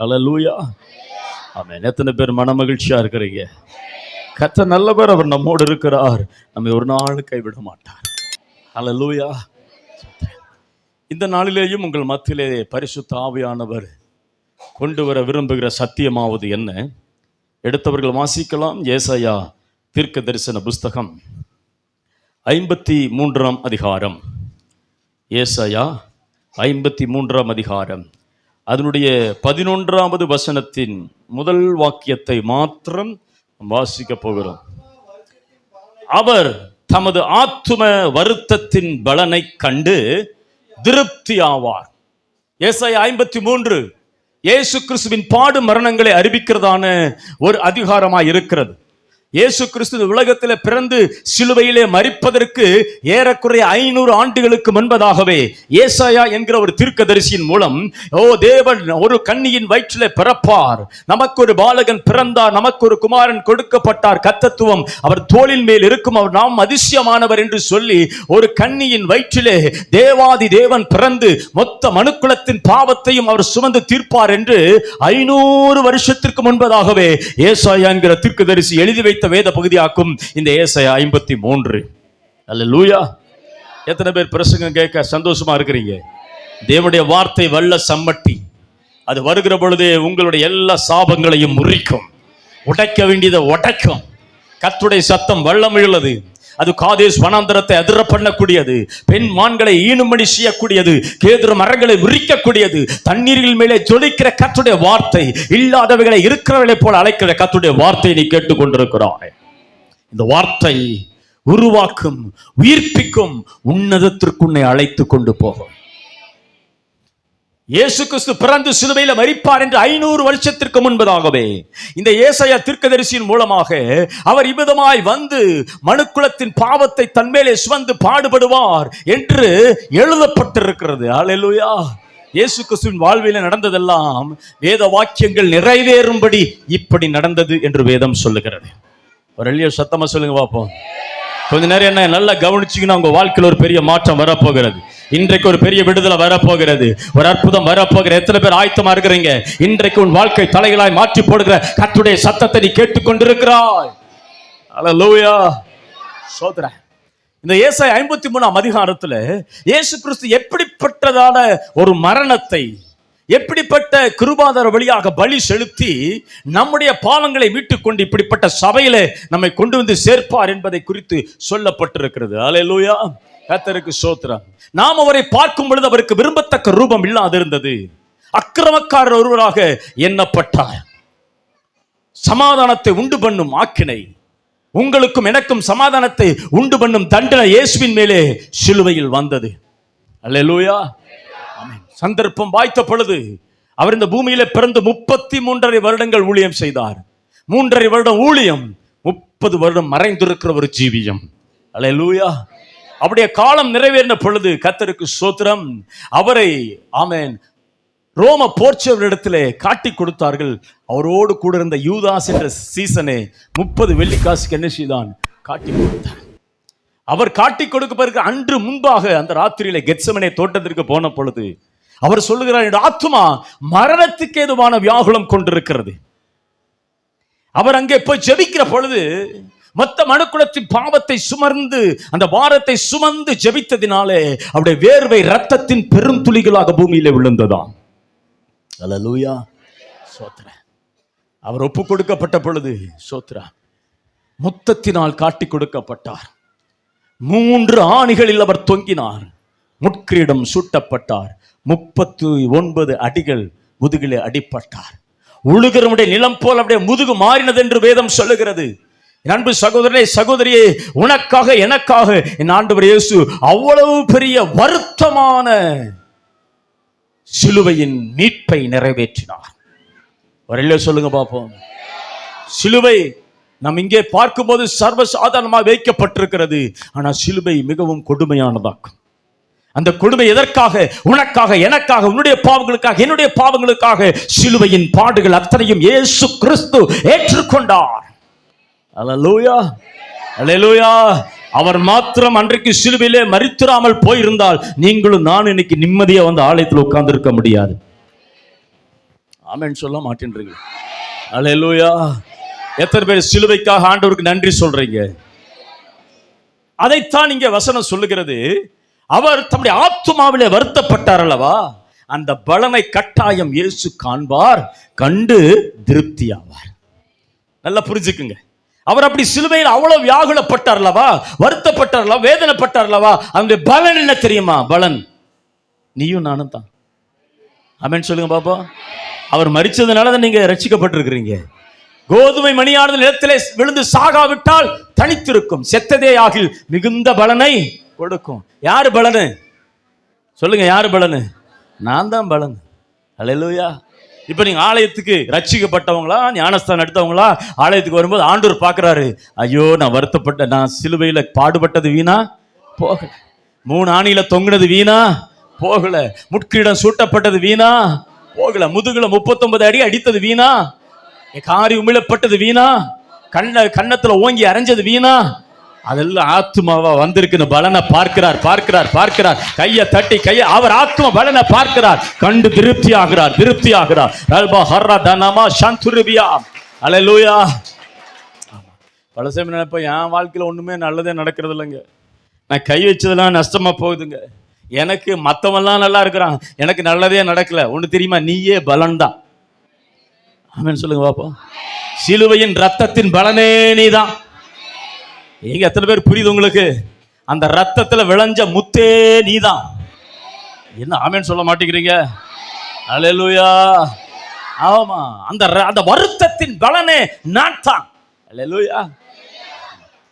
அல்லேலூயா. ஆமென். எத்தனை பேர் மன மகிழ்ச்சியா இருக்கிறீங்க? கர்த்தர் நல்லவர், அவர் நம்மோடு இருக்கிறார், நம்மை ஒரு நாள் கைவிட மாட்டார். அல்லேலூயா. இந்த நாளிலேயும் உங்கள் மத்தியிலே பரிசுத்த ஆவியானவர் கொண்டு வர விரும்புகிற சத்தியமாவது என்ன? எடுத்தவர்கள் வாசிக்கலாம். ஏசாயா தீர்க்க தரிசன புஸ்தகம் 53ஆம் அதிகாரம். ஏசாயா 53ஆம் அதிகாரம், அதனுடைய 11வது வசனத்தின் முதல் வாக்கியத்தை மாத்திரம் வாசிக்க போகிறோம். அவர் தமது ஆத்தும வருத்தத்தின் பலனை கண்டு திருப்தி ஆவார். ஏசாயா 53 இயேசு கிறிஸ்துவின் பாடு மரணங்களை அறிவிக்கிறதான ஒரு அதிகாரமாய் இருக்கிறது. இயேசு கிறிஸ்து உலகத்தில் பிறந்து சிலுவையிலே மரிப்பதற்கு ஏறக்குறைய 500 ஆண்டுகளுக்கு முன்பதாகவே ஏசாயா என்கிற ஒரு தீர்க்கதரிசியின் மூலம், தேவன் ஒரு கன்னியின் வயிற்றிலே பிறப்பார், நமக்கு ஒரு பாலகன் பிறந்தார், நமக்கு ஒரு குமாரன் கொடுக்கப்பட்டார், கர்த்தத்துவம் அவர் தோளின் மேல் இருக்கும், அவர் நாம் அதிசயமானவர் என்று சொல்லி ஒரு கன்னியின் வயிற்றிலே தேவாதி தேவன் பிறந்து மொத்த மனுக்குலத்தின் பாவத்தையும் அவர் சுமந்து தீர்ப்பார் என்று 500 வருஷத்திற்கு முன்பதாகவே ஏசாயா என்கிற தீர்க்கதரிசி எழுதி வைத்த வேத பகுதியாக்கும் இந்த ஏசாயா 53. அல்லேலூயா. எத்தனை பேர் பிரசங்கம் கேட்க சந்தோஷமா இருக்கிறீங்க? தேவனுடைய வார்த்தை வல்ல சம்மட்டி, அது வருகிற பொழுதே உங்களுடைய எல்லா சாபங்களையும் முறிக்கும், உடைக்க வேண்டியதை உடைக்கும். கர்த்தருடைய சத்தம் வல்லமையுள்ளது, அது காதேஸ் வனாந்தரத்தை அதிர பண்ணக்கூடியது, பெண் மான்களை ஈனுமணி செய்யக்கூடியது, கேதுரு மரங்களை முறிக்கக்கூடியது, தண்ணீர்கள் மேலே ஜொலிக்கிற கர்த்தருடைய வார்த்தை, இல்லாதவைகளை இருக்கிறவர்களை போல அழைக்கிற கர்த்தருடைய வார்த்தையை நீ கேட்டுக்கொண்டிருக்கிறாய். இந்த வார்த்தை உருவாக்கும், உயிர்ப்பிக்கும், உன்னதத்திற்கு உன்னை அழைத்து கொண்டு போகும். இயேசு கிறிஸ்து பிறந்து சிலுவையில மரிப்பார் என்று 500 வருஷத்திற்கு முன்பதாகவே இந்த ஏசாயா தீர்க்கதரிசியின் மூலமாக அவர் இவ்விதமாய் வந்து மனுக்குலத்தின் பாவத்தை தன்மேலே சுமந்து பாடுபடுவார் என்று எழுதப்பட்டிருக்கிறது. அல்லேலூயா. இயேசு கிறிஸ்துவின் வாழ்வில் நடந்ததெல்லாம் வேத வாக்கியங்கள் நிறைவேறும்படி இப்படி நடந்தது என்று வேதம் சொல்லுகிறது. ஒரு எளிய சத்தமா சொல்லுங்க பார்ப்போம். கொஞ்ச நேரம் என்ன நல்லா கவனிச்சிங்கன்னா உங்க வாழ்க்கையில் ஒரு பெரிய மாற்றம் வரப்போகிறது. இன்றைக்கு ஒரு பெரிய விடுதலை வரப்போகிறது, ஒரு அற்புதம் வரப்போகிறது. எத்தனை பேர் ஆயத்தமா இருக்கிறீங்க? இன்றைக்கு உன் வாழ்க்கை தலைகளாய் மாற்றி போடுகிற கர்த்தருடைய சத்தத்தை நீ கேட்டுக்கொண்டிருக்கிறாய். அல்லேலூயா. சோதர இந்த ஏசாயா 53ஆம் அதிகாரத்துல இயேசு கிறிஸ்து எப்படிப்பட்டதான ஒரு மரணத்தை, எப்படிப்பட்ட கிருபாதார வழியாக பலி செலுத்தி நம்முடைய பாவங்களை மீட்டுக் கொண்டு இப்படிப்பட்ட சபையில நம்மை கொண்டு வந்து சேர்ப்பார் என்பதை குறித்து சொல்லப்பட்டிருக்கிறது. அல்லேலூயா. கர்த்தருக்கு ஸ்தோத்திரம். நாம் அவரை பார்க்கும் பொழுது அவருக்கு விரும்பத்தக்க ரூபம் இல்லாதிருந்தது. அக்கிரமக்காரர் ஒருவராக எண்ணப்பட்டார். சமாதானத்தை உண்டு பண்ணும் ஆக்கினை, உங்களுக்கும் எனக்கும் சமாதானத்தை உண்டு பண்ணும் தண்டனை இயேசுவின் மேலே சிலுவையில் வந்தது. அல்லேலூயா. சந்தர்ப்பம் வாய்த்த பொழுது அவர் இந்த பூமியில பிறந்து 33.5 வருடங்கள் ஊழியம் செய்தார். 3.5 வருடம் ஊழியம், 30 வருடம் மறைந்திருக்கிற ஒரு ஜீவியம். அல்லேலூயா. அவருடைய காலம் நிறைவேறின பொழுது கர்த்தருக்கு ஸ்தோத்திரம், அவரை ஆமென் ரோம போர்ச்சவரிடத்திலே காட்டி கொடுத்தார்கள். அவரோடு கூட இருந்த யூதாஸ் என்ற சீசனே 30 வெள்ளிக்காசுக்கு என்ன செய்தான்? காட்டி கொடுத்தார். அவர் காட்டி கொடுக்க அன்று முன்பாக அந்த ராத்திரியில கெத்செமனே தோட்டத்திற்கு போன பொழுது அவர் சொல்லுகிறார், என் ஆத்துமா மரணத்துக்கு ஏதுவான வியாகுலம் கொண்டிருக்கிறது. அவர் அங்கே போய் ஜெபிக்கிற பொழுது மொத்த மனுக்குலத்தின் பாவத்தை சுமந்து அந்த பாரத்தை சுமந்து ஜெபித்ததினாலே அவருடைய வேர்வை ரத்தத்தின் பெரும் துளிகளாக பூமியிலே விழுந்ததாம். அல்லேலூயா. சோத்ரா. அவர் ஒப்பு கொடுக்கப்பட்ட பொழுது சோத்ரா முத்தத்தினால் காட்டி கொடுக்கப்பட்டார். 3 ஆணிகளில் அவர் தொங்கினார். முட்கிரீடம் சூட்டப்பட்டார். 39 அடிகள் முதுகிலே அடிப்பட்டார். உழுகிறவனுடைய நிலம் போல் அப்படியே முதுகு மாறினது என்று வேதம் சொல்லுகிறது. அன்பு சகோதரனே, சகோதரியே, உனக்காக எனக்காக என் ஆண்டவர் இயேசு அவ்வளவு பெரிய வருத்தமான சிலுவையின் மீட்பை நிறைவேற்றினார். வரல சொல்லுங்க பாப்போம். சிலுவை நாம் இங்கே பார்க்கும்போது சர்வசாதாரணமாக வைக்கப்பட்டிருக்கிறது. ஆனால் சிலுவை மிகவும் கொடுமையானதாகும். அந்த கொடுமை எதற்காக? உனக்காக எனக்காக, உன்னுடைய பாவங்களுக்காக என்னுடைய பாவங்களுக்காக சிலுவையின் பாடுகள் அத்தனையும் இயேசு கிறிஸ்து ஏற்றுக்கொண்டார். அல்லேலூயா. அல்லேலூயா. அவர் மாத்திரம் அன்றைக்கு சிலுவையிலே மரித்திராமல் போயிருந்தால் நீங்களும் நான் இன்னைக்கு நிம்மதியா வந்து ஆலயத்தில் உட்கார்ந்து இருக்க முடியாது. ஆமென் சொல்ல மாட்டேன்றீங்க. அல்லேலூயா. எத்தனை பேர் சிலுவைக்காக ஆண்டவருக்கு நன்றி சொல்றீங்க? அதைத்தான் இங்க வசனம் சொல்லுகிறது. அவர் தம்முடைய ஆத்துமாவிலே வருத்தப்பட்டார் அல்லவா, அந்த பலனை கட்டாயம் இயேசு காண்பார், கண்டு திருப்தி ஆவார். நல்லா புரிஞ்சுக்குங்க. அவர் அப்படி சிலுவையில் அவ்வளவு வியாகுலப்பட்டார் அல்லவா, வருத்தப்பட்டார் அல்லவா, வேதனைப்பட்டார் அல்லவா, அந்த பலன் என்ன தெரியுமா? பலன் நீயும் நானும் தான். ஆமென் சொல்லுங்க பாப்பா. அவர் மரிச்சதுனால தான் நீங்க ரட்சிக்கப்பட்டிருக்கிறீங்க. கோதுமை மணியானது நிலத்திலே விழுந்து சாகாவிட்டால் தனித்திருக்கும், செத்ததே ஆகில் மிகுந்த பலனை கொடுக்கும். யாரு பலனு சொல்லுங்க? யாரு பலனு? நான் தான் பலன். அல்லேலூயா. இப்ப நீங்க ஆலயத்துக்கு ரட்சிக்கப்பட்டவங்களா, ஞானஸ்தானம் எடுத்தவங்களா, ஆலயத்துக்கு வரும்போது ஆண்டவர் பார்க்கிறாரு, ஐயோ நான் வருத்தப்பட்ட, நான் சிலுவையில பாடுபட்டது வீணா போகல, 3 ஆணியில தொங்குனது வீணா போகல, முட்கிரிடம் சூட்டப்பட்டது வீணா போகல, முதுகுல 39 அடி அடித்தது வீணா, காரி உமிழப்பட்டது வீணா, கன்னத்துல ஓங்கி அரைஞ்சது வீணா, அதெல்லாம் ஆத்மாவா வந்திருக்குன்னு பலனை பார்க்கிறார், பார்க்கிறார், பார்க்கிறார். கையை தட்டி அவர் ஆத்மா பலனை பார்க்கிறார், கண்டு திருப்தி ஆகிறார், திருப்தி ஆகிறார். அல்லேலூயா. பல சமயம் நினைப்பேன், என் வாழ்க்கையில ஒண்ணுமே நல்லதே நடக்கிறது இல்லைங்க, நான் கை வச்சதெல்லாம் நஷ்டமா போகுதுங்க, எனக்கு மத்தவெல்லாம் நல்லா இருக்கிறான், எனக்கு நல்லதே நடக்கல. ஒண்ணு தெரியுமா? நீயே பலன் தான். ஆமென் சொல்லுங்க பாப்போம். சிலுவையின் ரத்தத்தின் பலனே நீதான். எங்க எத்தனை பேர் புரியுது உங்களுக்கு? அந்த ரத்தத்துல விளைஞ்ச முத்தே நீதான். என்ன ஆமென் சொல்ல மாட்டேங்கிறீங்க? அல்லேலூயா. ஆமா, அந்த வருத்தத்தின் பலனே நான் தான். அல்லேலூயா.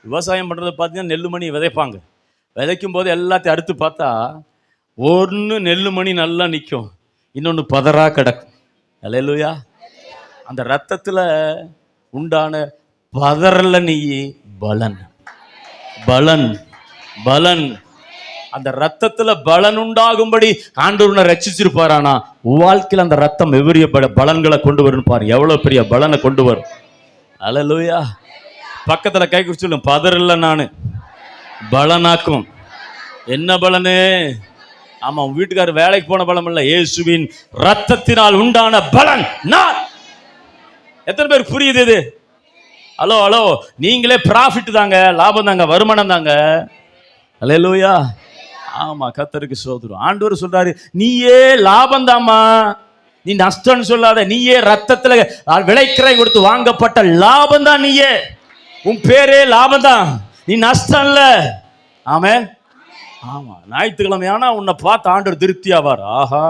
விவசாயம் பண்றது பார்த்தீங்கன்னா, நெல்லுமணி விதைப்பாங்க. விதைக்கும் போது எல்லாத்தையும் அறுத்து பார்த்தா, ஒன்று நெல்லுமணி நல்லா நிற்கும், இன்னொன்று பதறா கிடக்கும். அல்லேலூயா. அந்த ரத்தத்துல உண்டான பதறல நீ பலன், பலன், பலன். அந்த ரத்தத்துல பலன் உண்டாகும்படி ஆண்டவரை ரட்சிச்சிருப்பாரானா, வாழ்க்கையில் அந்த ரத்தம் எவ்வளவு பலன்களை கொண்டு வரும் பாருங்க, எவ்வளவு பெரிய பலனை கொண்டு வரும். அல்லேலூயா. பக்கத்துல கை குறிச்சு சொல்லும், பதறல நானு பலனாக்கும். என்ன பலனு? ஆமா, வீட்டுக்காரர் வேலைக்கு போன பலம் இல்ல, இயேசுவின் ரத்தத்தினால் உண்டான பலன் நான். எத்தனை பேர் புரியுது இது? ஹலோ ஹலோ, நீங்களே ப்ராஃபிட் தாங்க, லாபம் தாங்க, வருமானம் தாங்க. அல்லேலூயா. ஆமா, கர்த்தருக்கு ஸ்தோத்திரம். ஆண்டவர் சொல்றாரு, நீயே லாபம் தாமா, நீ நஷ்டம்னு சொல்லாத, நீயே ரத்தத்துல விளைக்கிறை கொடுத்து வாங்கப்பட்ட லாபம் தான், நீயே, உன் பேரே லாபம் தான், நீ நஷ்டம் இல்ல. ஆமென். ஆமா, ஞாயிற்றுக்கிழமையானா உன்னை பார்த்து ஆண்டவர் திருப்தி ஆவார். ஆஹா,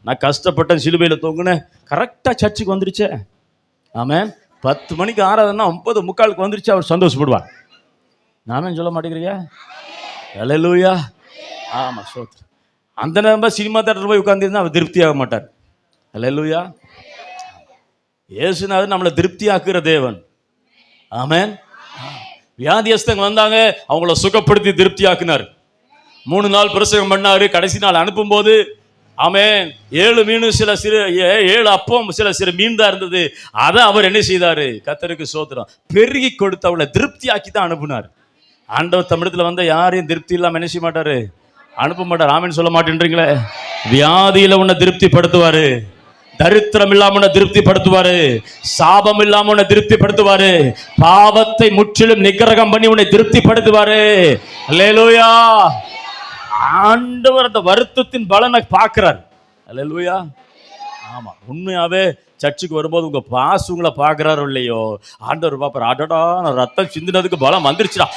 நான் கஷ்டப்பட்டேன், சிலுவையில தொங்குனேன், கரெக்டா சர்ச்சுக்கு வந்துருச்சே. ஆமென். 10 மணிக்கு ஆராதனா 9:45 வந்துருச்சு, அவர் சந்தோஷப்படுவார். நாமே சொல்ல மாட்டேங்கிறீங்க? அல்லேலூயா. ஆமா, ஸ்தோத்திரம். அந்த நேரம் சினிமா தேட்டர் போய் உட்கார்ந்திருந்தா அவர் திருப்தி ஆக மாட்டார். அல்லேலூயா. இயேசுநாதர் நம்மளை திருப்தி ஆக்குற தேவன். ஆமென். வியாதியஸ்தங்க வந்தாங்க, அவங்கள சுகப்படுத்தி திருப்தி ஆக்குனார். 3 நாள் பிரசங்கம் பண்ணாரு. கடைசி நாள் அனுப்பும் போது, ஆமென், 7 மீன், 7 அப்பம், சில மீன் தான் இருந்தது. அதை அவர் என்ன செய்தாரு? கர்த்தருக்கு ஸ்தோத்திரம், பெருகி கொடுத்து அவளை திருப்தி ஆக்கி தான் அனுப்புனார். ஆண்டவர் தமிழத்துல வந்த யாரையும் திருப்தி இல்லாம என்ன செய்ய மாட்டாரு? அனுப்ப மாட்டார். ஆமென் சொல்ல மாட்டேன்றீங்களே? வியாதியில உன்னை திருப்திப்படுத்துவாரு, தரித்திரம் இல்லாம உன்னை திருப்திப்படுத்துவாரு, சாபம் இல்லாம உன்னை திருப்திப்படுத்துவாரு, பாவத்தை முற்றிலும் நிக்கிரகம் பண்ணி உன்னை திருப்திப்படுத்துவாரு. அல்லேலூயா. ஆண்டவர் அந்த வருத்தத்தின் பலனை பார்க்கிறார். அல்லேலூயா. ஆமா, உண்மையாவே சர்ச்சுக்கு வரும்போது உங்க பாஸ் உங்களை பார்க்கிறாரோ இல்லையோ, ஆண்டவர் பார்ப்பார். அடடா, நான் ரத்தம் சிந்தினதுக்கு பலம் வந்துருச்சுடா,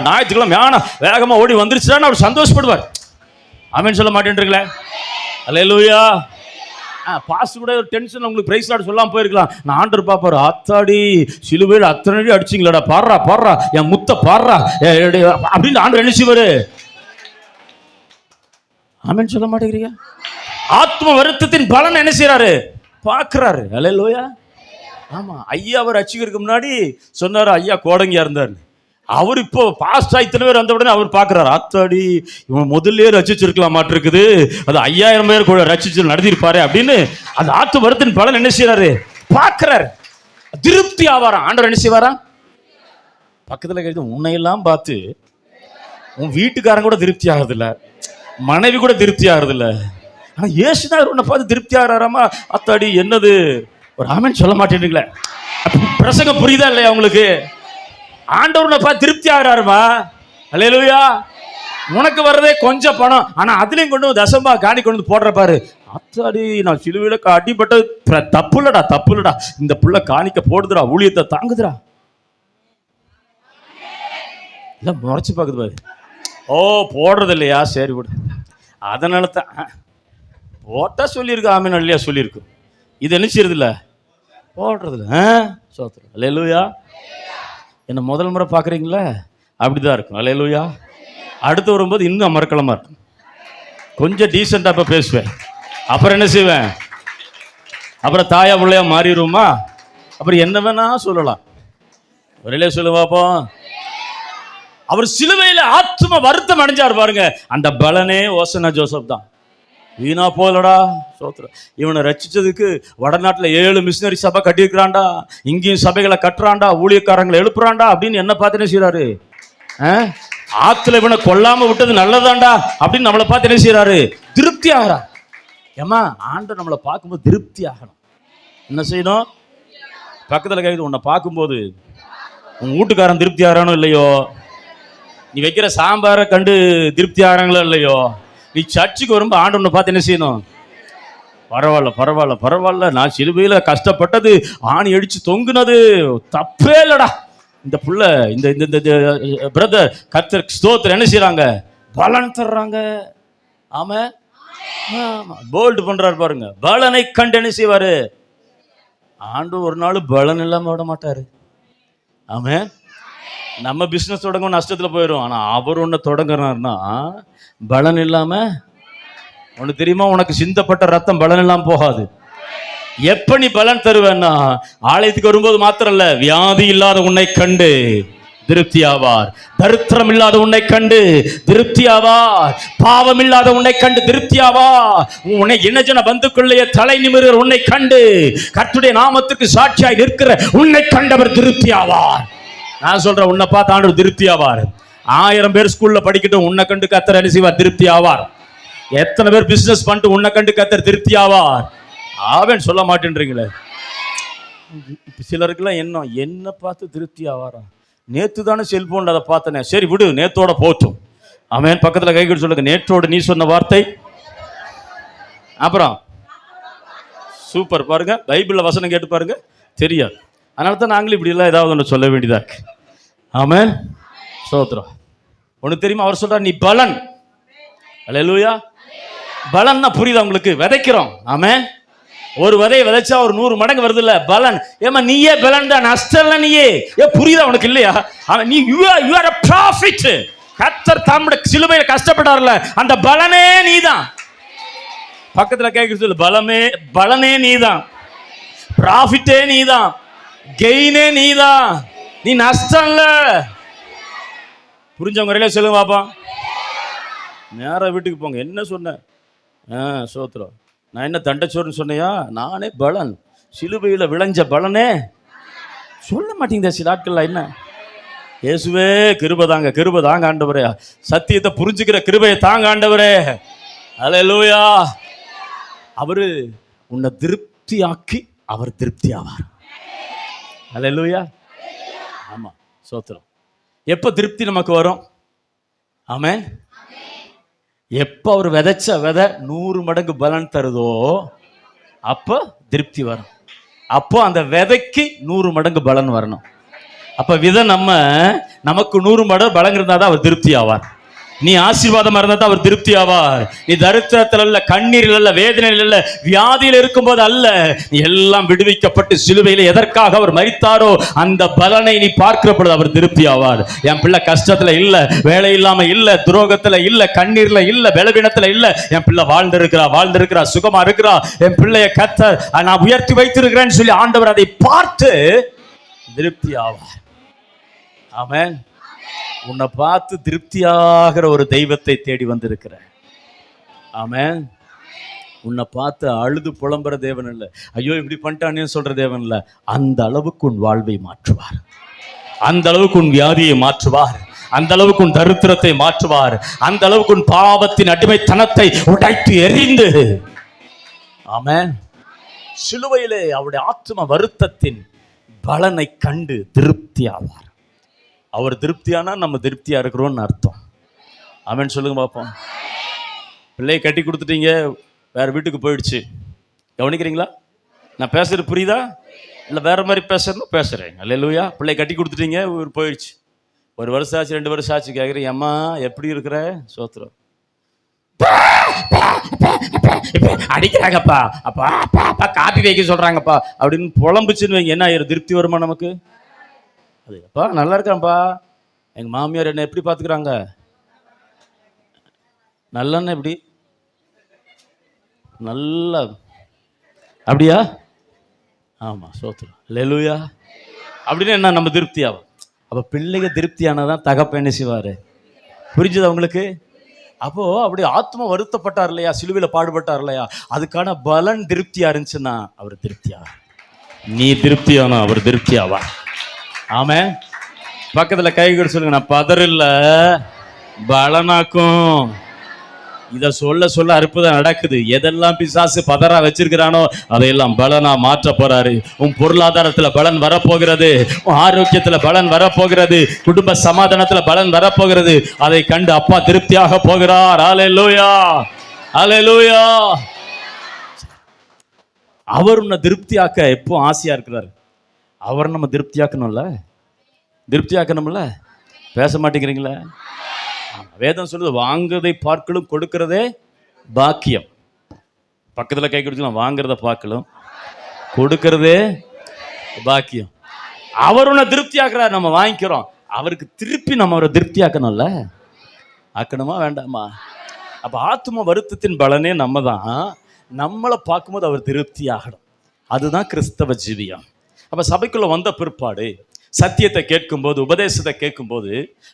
ஞாயிற்றுக்கிழமை ஞானம் வேகமா ஓடி வந்துருச்சுடான்னு அவர் சந்தோஷப்படுவார். ஆமென் சொல்ல மாட்டேன்றீங்களே? அல்லேலூயா. பாஸ் கூட ஒரு டென்ஷன் உங்களுக்கு பிரைஸ் லார்ட் சொல்லாம போயிருக்கலாம். நான் ஆண்டவர் பார்ப்பாரு, அத்தாடி சிலுவையில் அத்தனை அடி அடிச்சிங்களடா, பாடுறா என் முத்த பாடுறா அப்படின்னு ஆண்டவர் என்ன செய்வாரு? ஆமென் சொல்ல மாட்டேங்கிறீங்க? ஆத்ம வருத்தத்தின் பலன் என்ன செய்யறாரு? பார்க்கிறாரு. அல்லேலூயா. ஆமா, ஐயா அவர் ரட்சிக்கிறதுக்கு முன்னாடி சொன்னாரு, ஐயா கோடங்கியா இருந்தார். அவர் இப்போ பாஸ்ட் இத்தனை பேர் வந்த உடனே அவர் பார்க்கிறார், ஆத்தாடி இவன் முதல்ல ரசிச்சிருக்கலாம் மாட்டிருக்குது, அது 5000 பேர் கூட ரசிச்சு நடத்திருப்பாரு அப்படின்னு அந்த ஆத்ம வருத்தத்தின் பலன் என்ன செய்யறாரு? பார்க்கிறாரு. திருப்தி ஆவாராம். ஆண்டவர் என்ன செய்வாரா? பக்கத்துல கேட்டு, உன்னையெல்லாம் பார்த்து உன் வீட்டுக்காரன் கூட திருப்தி ஆகுறது இல்ல, மனைவி கூட திருப்தி ஆகுறது இல்ல, ஆனா இயேசுதான் உன்னை பார்த்து திருப்தி ஆகிறாராமா. அத்தாடி என்னது ஒரு ஆமென் சொல்ல மாட்டேன்றீங்களே? பிரசங்கம் புரியுதா இல்லையா உங்களுக்கு? ஆண்டவர் உன்னை பார்த்து திருப்தி ஆகிறாருமா. அல்லேலூயா. உனக்கு வர்றதே கொஞ்சம் பணம், ஆனா அதுலயும் கொண்டு தசமா காணி கொண்டு போடுற பாரு. அத்தாடி நான் சிலுவையில அடிபட்டது தப்பு இல்லடா. இந்த புள்ள காணிக்க போடுதுடா, ஊழியத்தை தாங்குதுடா. இல்ல முறைச்சு பாக்குது பாரு. ஓ போடுறது இல்லையா, சரி விடு. அதனால தான் போட்டா சொல்லியிருக்கு, ஆமென் இல்லையா சொல்லியிருக்கு. இது என்ன செய்யறது இல்ல, போடுறது இல்ல. சோத்திரம். அல்லேலூயா. என்ன முதல் முறை பாக்குறீங்களா? அப்படிதான் இருக்கும். அல்லேலூயா. அடுத்து வரும்போது இன்னும் அமர்க்கலமா இருக்கும். கொஞ்சம் டீசெண்டா இப்ப பேசுவேன். அப்புறம் என்ன செய்வேன்? அப்புறம் தாயா பிள்ளையா மாறிடுவோமா? அப்புறம் என்ன வேணா சொல்லலாம். ஒரே சொல்லுவாப்போ. அவர் சிலுவையில ஆத்ம வருத்தம் அடைஞ்சார் பாருங்க. அந்த பலனே ஓசனா ஜோசப் தான். வீணா போலடா. சோத்திரம். இவனை ரட்சிச்சதுக்கு வடநாட்டில் 7 மிஷினரி சபை கட்டியிருக்கிறான்டா, இங்கேயும் சபைகளை கட்டுறான்டா, ஊழியக்காரங்களை எழுப்புறான்டா அப்படின்னு என்ன பார்த்து என்ன செய்யறாரு? ஆத்துல இவனை கொல்லாம விட்டது நல்லதாண்டா அப்படின்னு நம்மளை பார்த்து என்ன செய்யறாரு? திருப்தி ஆகிறா. ஏமா ஆண்டவர் நம்மளை பார்க்கும்போது திருப்தி ஆகணும். என்ன செய்யணும்? பக்கத்துல கேக்குது, உன்னை பார்க்கும்போது உன் வீட்டுக்காரன் திருப்தி ஆகிறானோ இல்லையோ, நீ வைக்கிற சாம்பாரை கண்டு திருப்தி ஆகிறாங்களோ இல்லையோ, நீ சர்ச்சுக்கு வரும்போது ஆண்டவனை பார்த்து என்ன செய்யணும்? பரவாயில்ல, நான் சிலுவையில கஷ்டப்பட்டது, ஆணி அடிச்சு தொங்குனது தப்பே இல்லடா. இந்த புள்ள இந்த பிரதர் கர்த்தர் ஸ்தோத்திரம் என்ன செய்யறாங்க? பலன் தர்றாங்க. ஆமா, போல்டு பண்றாரு பாருங்க. பலனை கண்டு என்ன செய்வாரு? ஆண்டு ஒரு நாள் பலன் இல்லாம விட மாட்டாரு. ஆமா, நம்ம பிசினஸ் தொடங்க நஷ்டத்துல போயிடும். ஆனா அவர் ஒண்ணு தொடங்குறாருன்னா பலன் இல்லாம, உனக்கு தெரியுமா, உனக்கு சிந்தப்பட்ட ரத்தம் பலன் இல்லாம போகாது. எப்ப நீ பலன் தருவேன்னா, ஆலயத்துக்கு வரும்போது மாத்திரம் இல்ல, வியாதி இல்லாத உன்னை கண்டு திருப்தி ஆவார், தரித்திரம் இல்லாத உன்னை கண்டு திருப்தி ஆவார், பாவம் இல்லாத உன்னை கண்டு திருப்தி ஆவார், உன்னை இனஜன பந்துக்குள்ளே தலை நிமிர்கிற உன்னை கண்டு கர்த்தருடைய நாமத்துக்கு சாட்சியாய் நிற்கிற உன்னை கண்டவர் திருப்தி ஆவார். நான் சொல்றேன், உன்னை பார்த்து ஆண்டவர் திருப்தி ஆவார். 1000 பேர் ஸ்கூல்ல படிக்கட்டும், உன்னை கண்டு கர்த்தர் என்ன செய்வார்? திருப்தி ஆவார். எத்தனை பேர் பிசினஸ் பண்ணிட்டு உன்னை கண்டு கர்த்தர் திருப்தி ஆவார். ஆவேன் சொல்ல மாட்டேன்றீங்களே. சிலருக்குலாம் என்ன பார்த்து திருப்தி ஆவாரா? நேத்து தானே செல்போன்ல அதை பார்த்தனே, சரி விடு, நேத்தோட போட்டும். ஆமென். பக்கத்துல கை கட்டி சொல்லுங்க, நேற்றோடு நீ சொன்ன வார்த்தை. அப்புறம் சூப்பர். பாருங்க, பைபிள்ல வசனம் கேட்டு பாருங்க, தெரியாது. அதனால தான் நாங்களும் இப்படி எல்லாம் ஏதாவது ஒன்று சொல்ல வேண்டியதா இருக்கு. ஆமென். ஸ்தோத்திரம். ஒன்று தெரியுமா, அவர் சொல்றார், நீ பலன். அல்லேலூயா. பலன்னா புரியுதா உங்களுக்கு? விதைக்கிறோம். ஆமென். ஒரு விதையை விதைச்சா ஒரு 100 மடங்கு வருது இல்ல பலன். ஏமா நீயே பலன் தான், நஷ்டம் நீயே. புரியுதா உனக்கு இல்லையா? நீ you are a prophet. கர்த்தர் தம்முடைய சிலுவையில கஷ்டப்பட்டார்ல, அந்த பலனே நீதான். பக்கத்துல கேட்க சொல்லு, பலனே நீதான், ப்ராஃபிட்டே நீதான், கெயினே நீதான், நீ நஷ்டம் இல்ல. புரிஞ்சவங்க வரையில சொல்லுங்க பாப்பா. நேரா வீட்டுக்கு போங்க. என்ன சொன்ன? சோத்திரம். நான் என்ன தண்டச்சோறுன்னு சொன்னையா? நானே பலன், சிலுவையில் விளைஞ்ச பலனே. சொல்ல மாட்டீங்க சில ஆட்கள். என்ன இயேசுவே கிருபை தாங்க ஆண்டவரே, சத்தியத்தை புரிஞ்சுக்கிற கிருபையை தாங்க ஆண்டவரே. அல்லேலூயா. அவரு உன்னை திருப்தியாக்கி அவர் திருப்தி ஆவார். அல்லேலூயா. ஆமா, சோத்திரம். எப்ப திருப்தி நமக்கு வரும்? ஆமென். எப்ப அவர் விதைச்ச விதை 100 மடங்கு பலன் தருதோ அப்ப திருப்தி வரும். அப்போ அந்த விதைக்கு 100 மடங்கு பலன் வரணும். அப்ப விதை நமக்கு 100 மடங்கு பலன் இருந்தாதான் அவர் திருப்தி ஆவார். நீ ஆசீர்வாதமா இருந்தா அவர் திருப்தி ஆவார். நீ தரித்திரத்தில் அல்ல, கண்ணீரில் அல்ல, வேதனையில் அல்ல, வியாதியில் இருக்கும்போது அல்ல, நீ எல்லாம் விடுவிக்கப்பட்டு சிலுவையில் எதற்காக அவர் மரித்தாரோ அந்த பலனை நீ பார்க்கிற பொழுது அவர் திருப்தி ஆவார். என் பிள்ளை கஷ்டத்துல இல்ல, வேலை இல்லாம இல்ல, துரோகத்துல இல்ல, கண்ணீர்ல இல்ல, பலவீனத்துல இல்ல, என் பிள்ளை வாழ்ந்திருக்கிறா, சுகமா இருக்கிறா, என் பிள்ளைய கர்த்தர் நான் உயர்த்தி வைத்திருக்கிறேன்னு சொல்லி ஆண்டவர் அதை பார்த்து திருப்தி ஆவார். ஆமென். உன்னை பார்த்து திருப்தியாகிற ஒரு தெய்வத்தை தேடி வந்திருக்கிற. ஆமென். உன்னை பார்த்து அழுது புலம்புற தேவன் இல்லை, ஐயோ இப்படி பண்ணிட்டானே சொல்ற தேவன் இல்லை. அந்த அளவுக்கு உன் வாழ்வை மாற்றுவார், அந்த அளவுக்கு உன் வியாதியை மாற்றுவார், அந்த அளவுக்கு உன் தரித்திரத்தை மாற்றுவார். அந்த அளவுக்கு உன் பாவத்தின் அடிமைத்தனத்தை உடைத்து எறிந்து, ஆமென், சிலுவையிலே அவருடைய ஆத்தும வருத்தத்தின் பலனை கண்டு திருப்தி ஆவார். அவர் திருப்தியானா நம்ம திருப்தியா இருக்கிறோம்னு அர்த்தம். ஆமென் சொல்லுங்க பார்ப்போம். பிள்ளையை கட்டி கொடுத்துட்டீங்க, வேற வீட்டுக்கு போயிடுச்சு, கவனிக்கிறீங்களா? நான் பேசுறது புரியுதா? இல்லை வேற மாதிரி பேசுறேன்னு பேசுறேன். அல்லேலூயா. பிள்ளை கட்டி கொடுத்துட்டீங்க, போயிடுச்சு. 1 வருஷம் ஆச்சு, 2 வருஷம் ஆச்சு, கேட்குறீங்க, அம்மா எப்படி இருக்கிற? சோத்திரம். அடிக்கிறாங்கப்பா, அப்பா அப்பா அப்பா காப்பி வைக்க சொல்றாங்கப்பா அப்படின்னு புலம்புச்சுன்னு வைங்க, என்ன ஆயிரும்? திருப்தி வருமா நமக்கு? அது அப்பா நல்லா இருக்கான்ப்பா, எங்க மாமியார் என்ன எப்படி பாத்துக்கிறாங்க, நல்லன்னு எப்படி நல்லா அப்படியா? ஆமா சோத்திரம். அல்லேலூயா. அப்படின்னு என்ன நம்ம திருப்தி ஆகும். அப்ப பிள்ளைங்க திருப்தி ஆனாதான் தகப்ப என்ன செய்வாரு? புரிஞ்சுது உங்களுக்கு? அப்போ அப்படி ஆத்மா வருத்தப்பட்டார் இல்லையா, சிலுவையில பாடுபட்டார் இல்லையா, அதுக்கான பலன் திருப்தியா இருந்துச்சுன்னா அவர் திருப்தியா. நீ திருப்தியானா அவர் திருப்தியாவா? ஆமே. பக்கத்துல கை கூட சொல்லுங்க, நான் பதறில்ல பலனாக்கும். இத சொல்ல சொல்ல அற்புதம் நடக்குது. எதெல்லாம் பிசாசு பதறா வச்சிருக்கிறானோ அதையெல்லாம் பலனா மாற்ற போறாரு. உன் பொருளாதாரத்துல பலன் வரப்போகிறது, உன் ஆரோக்கியத்துல பலன் வரப்போகிறது, குடும்ப சமாதானத்துல பலன் வரப்போகிறது. அதை கண்டு அப்பா திருப்தியாக போகிறார். அல்லேலூயா, அல்லேலூயா. அவர் உன்னை திருப்தியாக்க எப்போ ஆசையா இருக்கிறார். அவர் நம்ம திருப்தியாக்கணும்ல, திருப்தியாக்கணும்ல. பேச மாட்டேங்கிறீங்களா? வேதம் சொல்லுது, வாங்குறதை பார்க்கலும் கொடுக்கிறதே பாக்கியம். பக்கத்துல கை கொடுக்கலாம், வாங்குறத பார்க்கலும் கொடுக்கிறதே பாக்கியம். அவர் உன்னை திருப்தியாக்குறாரு, நம்ம வாங்கிக்கிறோம். அவருக்கு திருப்பி நம்ம அவரை திருப்தியாக்கணும்ல. ஆக்கணுமா வேண்டாமா? அப்ப ஆத்தும வருத்தத்தின் பலனே நம்ம தான். நம்மளை பார்க்கும்போது அவர் திருப்தி ஆகணும். அதுதான் கிறிஸ்தவ ஜீவியம். அப்ப சபைக்குள்ள வந்த பிற்பாடு சத்தியத்தை கேட்கும்போது, உபதேசத்தை கேட்கும்போது,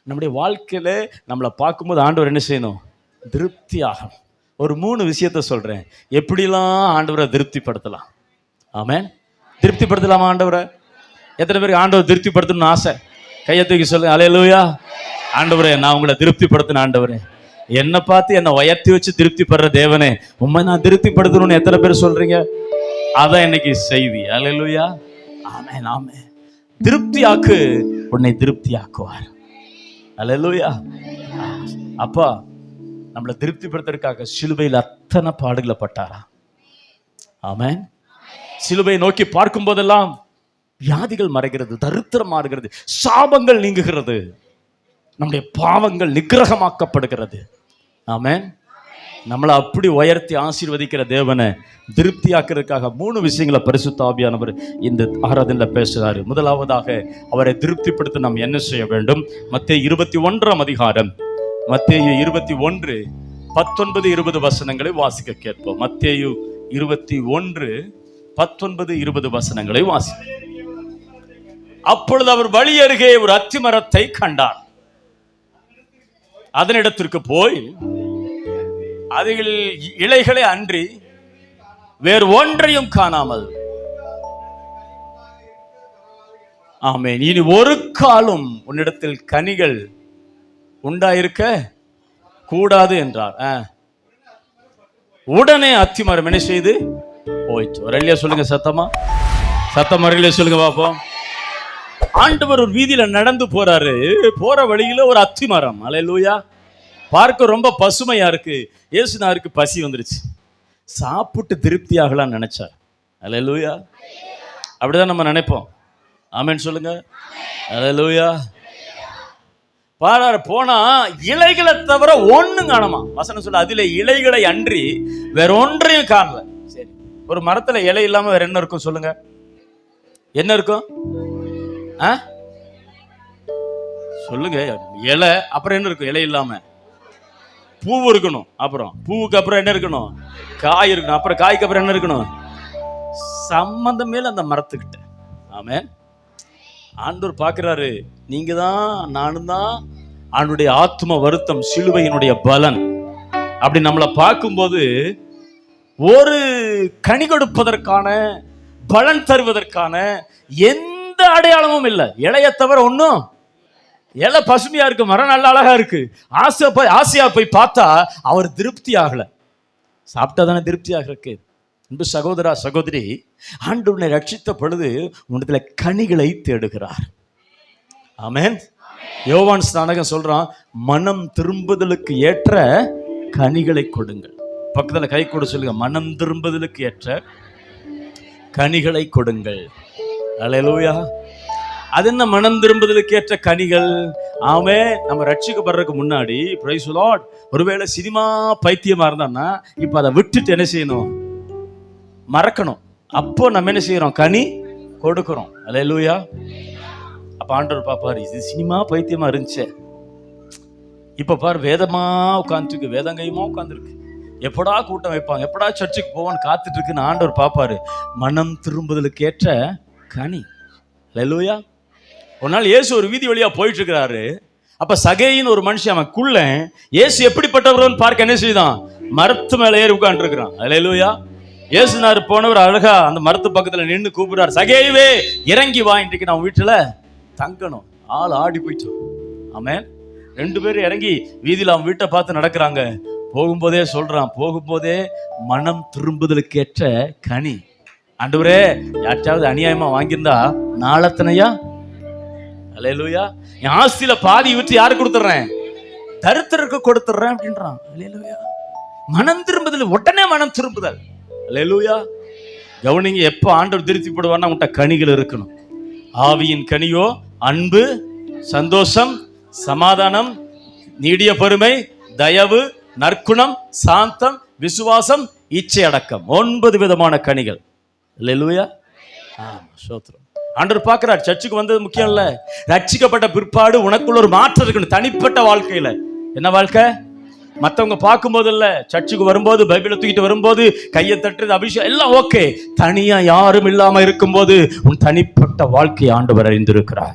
நம்முடைய வாழ்க்கையில நம்மளை பார்க்கும்போது ஆண்டவர் என்ன செய்யணும்? திருப்தி ஆகணும். ஒரு 3 விஷயத்த சொல்றேன், எப்படிலாம் ஆண்டவரை திருப்திப்படுத்தலாம். ஆமென். திருப்திப்படுத்தலாமா ஆண்டவரை? எத்தனை பேருக்கு ஆண்டவர் திருப்திப்படுத்தணும்னு ஆசை? கையை தூக்கி சொல்லுங்க. அல்லேலூயா. ஆண்டவரே, நான் உங்களை திருப்திப்படுத்தின ஆண்டவரே, என்னை பார்த்து என்னை உயர்த்தி வச்சு திருப்திப்படுற தேவனே, உண்மை நான் திருப்திப்படுத்தணும்னு எத்தனை பேர் சொல்றீங்க? அதான் இன்னைக்கு செய்தி. அல்லேலூயா. ஆமென், ஆமென். திருப்தியாக்கு, உன்னை திருப்தியாக்குவார். அல்லேலூயா. அப்பா நம்மளை திருப்திப்படுத்துறதுக்காக சிலுவையில் அத்தனை பாடுகளை பட்டாரா? ஆமென். சிலுவையை நோக்கி பார்க்கும் போதெல்லாம் வியாதிகள் மறைகிறது, தரித்திரம் மாறுகிறது, சாபங்கள் நீங்குகிறது, நம்முடைய பாவங்கள் நிக்கிரகமாக்கப்படுகிறது. ஆமென். நம்மளை அப்படி உயர்த்தி ஆசீர்வதிக்கிற தேவனை திருப்தியாக்குறதுக்காக 3 விஷயங்களை பரிசுத்த ஆவியானவர் இந்த ஆராதனையில் பேசுகிறாரு. முதலாவதாக அவரை திருப்திப்படுத்த நாம் என்ன செய்ய வேண்டும்? மத்தேயு 21ஆம் அதிகாரம், மத்தேயு 21 19 20 வசனங்களை வாசிக்க கேட்போம். மத்தேயு 21 19 20 வசனங்களை வாசி. அப்பொழுது அவர் வழி அருகே ஒரு அத்தி மரத்தை கண்டார். அதனிடத்திற்கு போய் அதில் இலைகளை அன்றி வேறு ஒன்றையும் காணாமல், ஆமென், இனி ஒரு காலும் உன்னிடத்தில் கனிகள் உண்டாயிருக்க கூடாது என்றார். உடனே அத்திமரம் என்ன செய்து போயிட்டு. ஒரு இல்லையா சொல்லுங்க, சத்தமா சத்தம் இல்லையா சொல்லுங்க பாப்போம். ஆண்டவர் ஒரு வீதியில நடந்து போறாரு. போற வழியில ஒரு அத்திமரம், அல்லேலூயா, பார்க்க ரொம்ப பசுமையா இருக்கு. இயேசுனாருக்கு பசி வந்துருச்சு, சாப்பிட்டு திருப்தி ஆகலாம்னு நினைச்சார். அல்லேலூயா. அப்படிதான் நம்ம நினைப்போம். ஆமென் சொல்லுங்க. அல்லேலூயா. பாராரு, போனா இலைகளை தவிர ஒண்ணும் காணுமா. வசனம் சொல்ல, அதிலே இலைகளை அன்றி வேற ஒன்றையும் காணல. சரி, ஒரு மரத்துல இலை இல்லாம வேற என்ன இருக்கும் சொல்லுங்க? என்ன இருக்கும்? சொல்லுங்க. இலை, அப்புறம் என்ன இருக்கும்? இலை இல்லாம பூ இருக்கணும். அப்புறம் பூவுக்கு அப்புறம் என்ன இருக்கணும்? காய் இருக்கணும். அப்புறம் காய்க்கு அப்புறம் என்ன இருக்கணும்? சம்பந்தமே அந்த மரத்துக்கிட்ட. ஆமென். ஆண்டவர் பார்க்கிறாரு, நீங்க தான் நானும் தான் ஆண்டுடைய ஆத்ம வருத்தம், சிலுவையினுடைய பலன். அப்படி நம்மளை பார்க்கும்போது ஒரு கனி கொடுப்பதற்கான, பலன் தருவதற்கான எந்த அடையாளமும் இல்லை. இலைய தவிர ஒன்றும் இலை பசுமையா இருக்கு, மரம் நல்ல அழகா இருக்கு. ஆசையா போய் பார்த்தா அவர் திருப்தி ஆகல. சாப்பிட்டா தானே திருப்தி ஆகிறதுக்கு. அன்பு சகோதரா சகோதரி, ஆண்டவரை ரட்சித்த பொழுது உன்னிடத்துல கனிகளை தேடுகிறார். ஆமென். யோவான் ஸ்நானகன் சொல்றான், மனம் திரும்புதலுக்கு ஏற்ற கனிகளை கொடுங்கள். பக்கத்துல கை கூட சொல்லுங்க, மனம் திரும்புதலுக்கு ஏற்ற கனிகளை கொடுங்கள். அல்லேலூயா. அது என்ன மனம் திரும்புதலுக்கு ஏற்ற கனிகள்? ஆமே, நம்ம ரட்சிக்கப்படுறதுக்கு முன்னாடி பிரைஸ் தி லார்ட், ஒருவேளை சினிமா பைத்தியமா இருந்தான்னா இப்ப அதை விட்டுட்டு என்ன செய்யணும்? மறக்கணும். அப்போ நம்ம என்ன செய்யறோம்? கனி கொடுக்கிறோம். அல்லேலூயா. அப்ப ஆண்டவர் பாப்பாரு, இது சினிமா பைத்தியமா இருந்துச்சு, இப்ப பாரு வேதமா உட்காந்துருக்கு, வேதங்கையுமா உட்காந்துருக்கு, எப்படா கூட்டம் வைப்பாங்க, எப்படா சர்ச்சுக்கு போவான்னு காத்துட்டு இருக்குன்னு ஆண்டவர் பாப்பாரு. மனம் திரும்புதலுக்கு ஏற்ற கனி. அல்லேலூயா. ஒரு நாள் இயேசு ஒரு வீதி வழியா போயிட்டு இருக்கிறாரு. அப்ப சகேயின் ஒரு மனுஷன், அவன் குள்ள இயேசு எப்படிப்பட்டவர்னு பார்க்க என்ன செய்தான்? மரத்து மேல ஏறி உட்கார்ந்து இருக்கிறான். அல்லேலூயா. இயேசுனார் போனவர் அழகா அந்த மரத்து பக்கத்துல நின்று கூப்பிடுறாரு, சகேயுவே இறங்கி வா, இன்றைக்கு நான் வீட்டுல தங்கணும். ஆள் ஆடி போயிட்டான். ஆமென். 2 பேரும் இறங்கி வீதியில அவன் வீட்டை பார்த்து நடக்கிறாங்க. போகும்போதே சொல்றான், போகும்போதே மனம் திரும்புதலுக்கு ஏற்ற கனி. ஆண்டவரே, யாராவது அநியாயமா வாங்கியிருந்தா நாளத்தனையா? அல்லேலூயா. என் ஆஸ்தியில பாதி விட்டு யாருக்கு கொடுத்துறேன்? தரித்திரருக்கு கொடுத்துறேன் அப்படின்றான். அல்லேலூயா. மனம் திரும்புதல், உடனே மனம் திரும்புதல். அல்லேலூயா. கவனிங்க, எப்போ ஆண்டவர் திருப்திப்படுவார்னா உன்கிட்ட கனிகள் இருக்கணும். ஆவியின் கனியோ அன்பு, சந்தோஷம், சமாதானம், நீடிய பொறுமை, தயவு, நற்குணம், சாந்தம், விசுவாசம், இச்சை அடக்கம். 9 விதமான கனிகள். அல்லேலூயா. ஸ்தோத்திரம். ஆண்டவர் பார்க்கிறார். சர்ச்சுக்கு வந்தது முக்கியம் இல்ல, ரட்சிக்கப்பட்ட பிற்பாடு உனக்குள்ள ஒரு மாற்றம் இருக்கணும். தனிப்பட்ட வாழ்க்கையில என்ன வாழ்க்கை? மற்றவங்க பார்க்கும்போது இல்ல, சர்ச்சுக்கு வரும்போது, பைபிளை தூக்கிட்டு வரும்போது, கையை தட்டுறது, அபிஷேகம் எல்லாம் ஓகே. தனியா யாரும் இல்லாம இருக்கும்போது உன் தனிப்பட்ட வாழ்க்கையை ஆண்டவர் அறிந்திருக்கிறார்.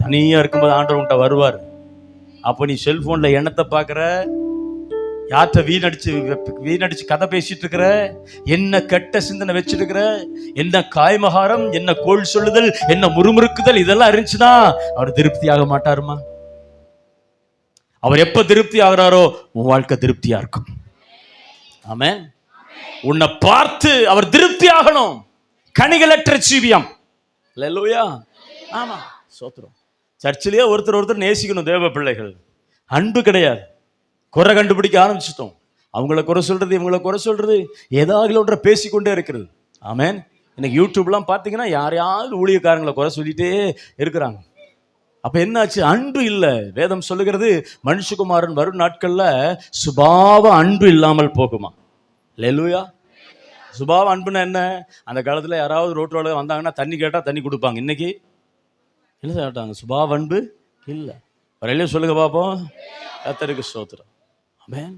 தனியா இருக்கும்போது ஆண்டவர் உன்கிட்ட வருவார். அப்போ நீ செல்போன்ல எண்ணத்தை பார்க்கிற, யார்கிட்ட வீணடிச்சு கதை பேசிட்டு இருக்கிற, என்ன கெட்ட சிந்தனை வச்சிட்டு இருக்கிற, என்ன காய்மகாரம், என்ன கோள் சொல்லுதல், என்ன முறுமுறுக்குதல், இதெல்லாம் இருந்துச்சுன்னா அவர் திருப்தி ஆக மாட்டாருமா? அவர் எப்ப திருப்தி ஆகிறாரோ உன் வாழ்க்கை திருப்தியா இருக்கும். ஆமென். உன்னை பார்த்து அவர் திருப்தி ஆகணும். கனிகளற்ற ஜீவியம். அல்லேலூயா. ஆமா, ஸ்தோத்திரம். சர்ச்சிலேயே ஒருத்தர் நேசிக்கணும் தேவ பிள்ளைகள். அன்பு கிடையாது. குறை கண்டுபிடிக்க ஆரம்பிச்சிட்டோம். அவங்கள குறை சொல்றது, இவங்களை குறை சொல்றது, ஏதாவது ஒன்றை பேசிக்கொண்டே இருக்கிறது. ஆமென். இன்னைக்கு யூடியூப்லாம் பார்த்தீங்கன்னா யாரையாவது ஊழியக்காரங்களை குறை சொல்லிட்டே இருக்கிறாங்க. அப்ப என்னாச்சு? அன்பு இல்லை. வேதம் சொல்லுகிறது, மனுஷகுமாரன் வரும் நாட்கள்ல சுபாவ அன்பு இல்லாமல் போகுமா? அல்லேலூயா. சுபாவ அன்புன்னா என்ன? அந்த காலத்துல யாராவது ரோட்டோட வந்தாங்கன்னா தண்ணி கேட்டா தண்ணி கொடுப்பாங்க. இன்னைக்கு என்ன கேட்டாங்க? சுபாவ அன்பு இல்லை. வரையிலே சொல்லுங்க பாப்போம். கர்த்தருக்கு ஸ்தோத்திரம். ஆமென்.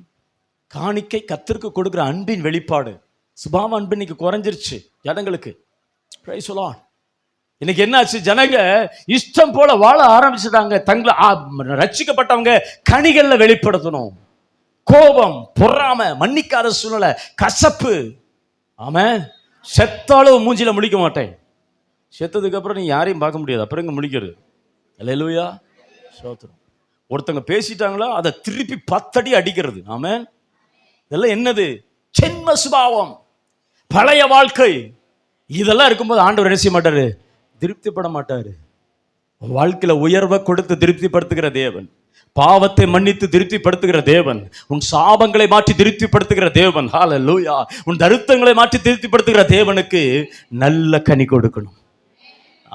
காணிக்கை கர்த்தருக்கு கொடுக்கிற அன்பின் வெளிப்பாடு. சுபாவ அன்பு இன்னைக்கு குறைஞ்சிருச்சு ஜனங்களுக்கு. Praise the Lord. இன்னைக்கு என்னாச்சு? ஜனங்க இஷ்டம் போல வாழ ஆரம்பிச்சுட்டாங்க. தங்களை ரட்சிக்கப்பட்டவங்க கனிகள்ல வெளிப்படுத்தணும். கோபம், பொறாமை, மன்னிக்காத சூழ்நிலை, கசப்பு. ஆமென். செத்தாலும் மூஞ்சில முழிக்க மாட்டேன். செத்ததுக்கு அப்புறம் நீ யாரையும் பார்க்க முடியாது, அப்புறம் இங்க முழிக்கிறது. அல்லேலூயா. ஸ்தோத்திரம். ஒருத்தங்க பேசிட்டாங்களா அதை திருப்பி 10 அடி அடிக்கிறது. ஆமென். இதெல்லாம் என்னது? ஜென்ம சுபாவம், பழைய வாழ்க்கை. இதெல்லாம் இருக்கும்போது ஆண்டவர் என்ன செய்ய மாட்டாரு? திருப்திப்பட மாட்டாரு. வாழ்க்கையில உயர்வை கொடுத்து திருப்திப்படுத்துகிற தேவன், பாவத்தை மன்னித்து திருப்திப்படுத்துகிற தேவன், உன் சாபங்களை மாற்றி திருப்திப்படுத்துகிற தேவன். ஹல்லேலூயா. உன் தரித்திரங்களை மாற்றி திருப்திப்படுத்துகிற தேவனுக்கு நல்ல கனி கொடுக்கணும்.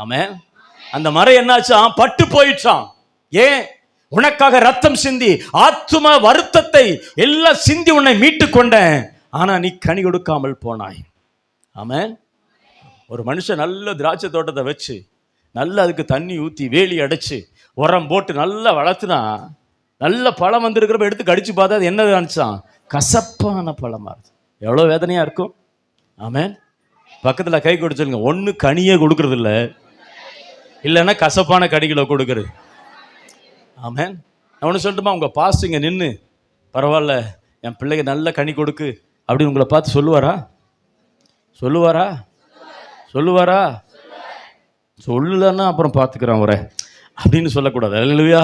ஆமென். அந்த மரம் என்னாச்சாம்? பட்டு போயிடுச்சான். ஏன்? உனக்காக ரத்தம் சிந்தி, ஆத்தும வருத்தத்தை எல்லாம் சிந்தி உன்னை மீட்டு கொண்டேன், ஆனா நீ கனி கொடுக்காமல் போனாய். ஆமென். ஒரு மனுஷன் நல்ல திராட்சை தோட்டத்தை வச்சு நல்லா அதுக்கு தண்ணி ஊற்றி வேலி அடைச்சு உரம் போட்டு நல்லா வளர்த்துனா நல்ல பழம் வந்திருக்கிறப்ப எடுத்து கடிச்சு பார்த்தா அது என்ன நினச்சான்? கசப்பான பழமா இருக்கு. எவ்வளோ வேதனையா இருக்கும். ஆமென். பக்கத்தில் கை கொடுத்துருங்க. ஒன்று கனியை கொடுக்கறது இல்லை, இல்லைன்னா கசப்பான கனிகளை கொடுக்கறது. ஆமென். நான் ஒன்று சொல்லட்டுமா? உங்கள் பாஸ்டிங்க நின்று பரவாயில்ல என் பிள்ளைங்க நல்ல கனி கொடுக்கு அப்படின்னு உங்களை பார்த்து சொல்லுவாரா? சொல்லுவாரா? சொல்லலன்னா அப்புறம் பார்த்துக்கிறான். அப்படின்னு சொல்லக்கூடாது. அல்லேலூயா.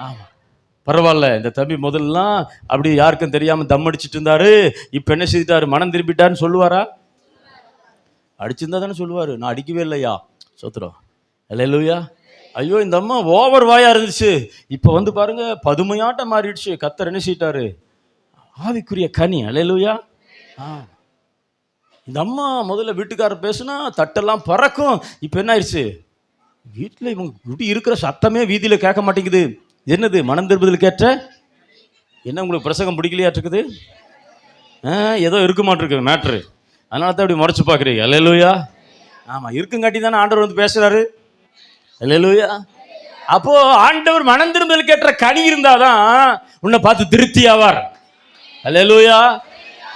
ஆமா, பரவாயில்ல. இந்த தம்பி முதல்லாம் அப்படி யாருக்கும் தெரியாம தம் அடிச்சிட்டு இருந்தாரு, இப்ப என்ன செய்துட்டாரு, மனம் திரும்பிட்டாருன்னு சொல்லுவாரா? அடிச்சிருந்தா தானே சொல்லுவாரு, நான் அடிக்கவே இல்லையா. சோத்திரம். அல்லேலூயா. ஐயோ, இந்த அம்மா ஓவர் வாயா இருந்துச்சு, இப்ப வந்து பாருங்க பதுமையாட்டம் மாறிடுச்சு. கர்த்தர் என்ன செய்யிட்டாரு, ஆவிக்குரிய கனி. அல்லேலூயா. இந்த அம்மா முதல்ல வீட்டுக்காரர் பேசுனா தட்டெல்லாம் பறக்கும், இப்ப என்ன ஆயிடுச்சு, வீட்டில் இவங்க குடி இருக்கிற சத்தமே வீதியில கேட்க மாட்டேங்குது. என்னது, மனம் திரும்புதல் கேட்ட என்ன, உங்களுக்கு பிரசங்கம் பிடிக்கலையாட்டுருக்குது, ஏதோ இருக்க மாட்டிருக்கு மேட்ரு, அதனால தான் அப்படி முறைச்சு பார்க்குறீங்க. அல்லேலூயா. ஆமாம், இருக்குங்காட்டி தானே ஆண்டவர் வந்து பேசுகிறாரு. அல்லேலூயா. அப்போ ஆண்டவர் மனம் திரும்புதல் கேட்ட கனி இருந்தாதான் உன்னை பார்த்து திருப்தி ஆவார். அல்லேலூயா.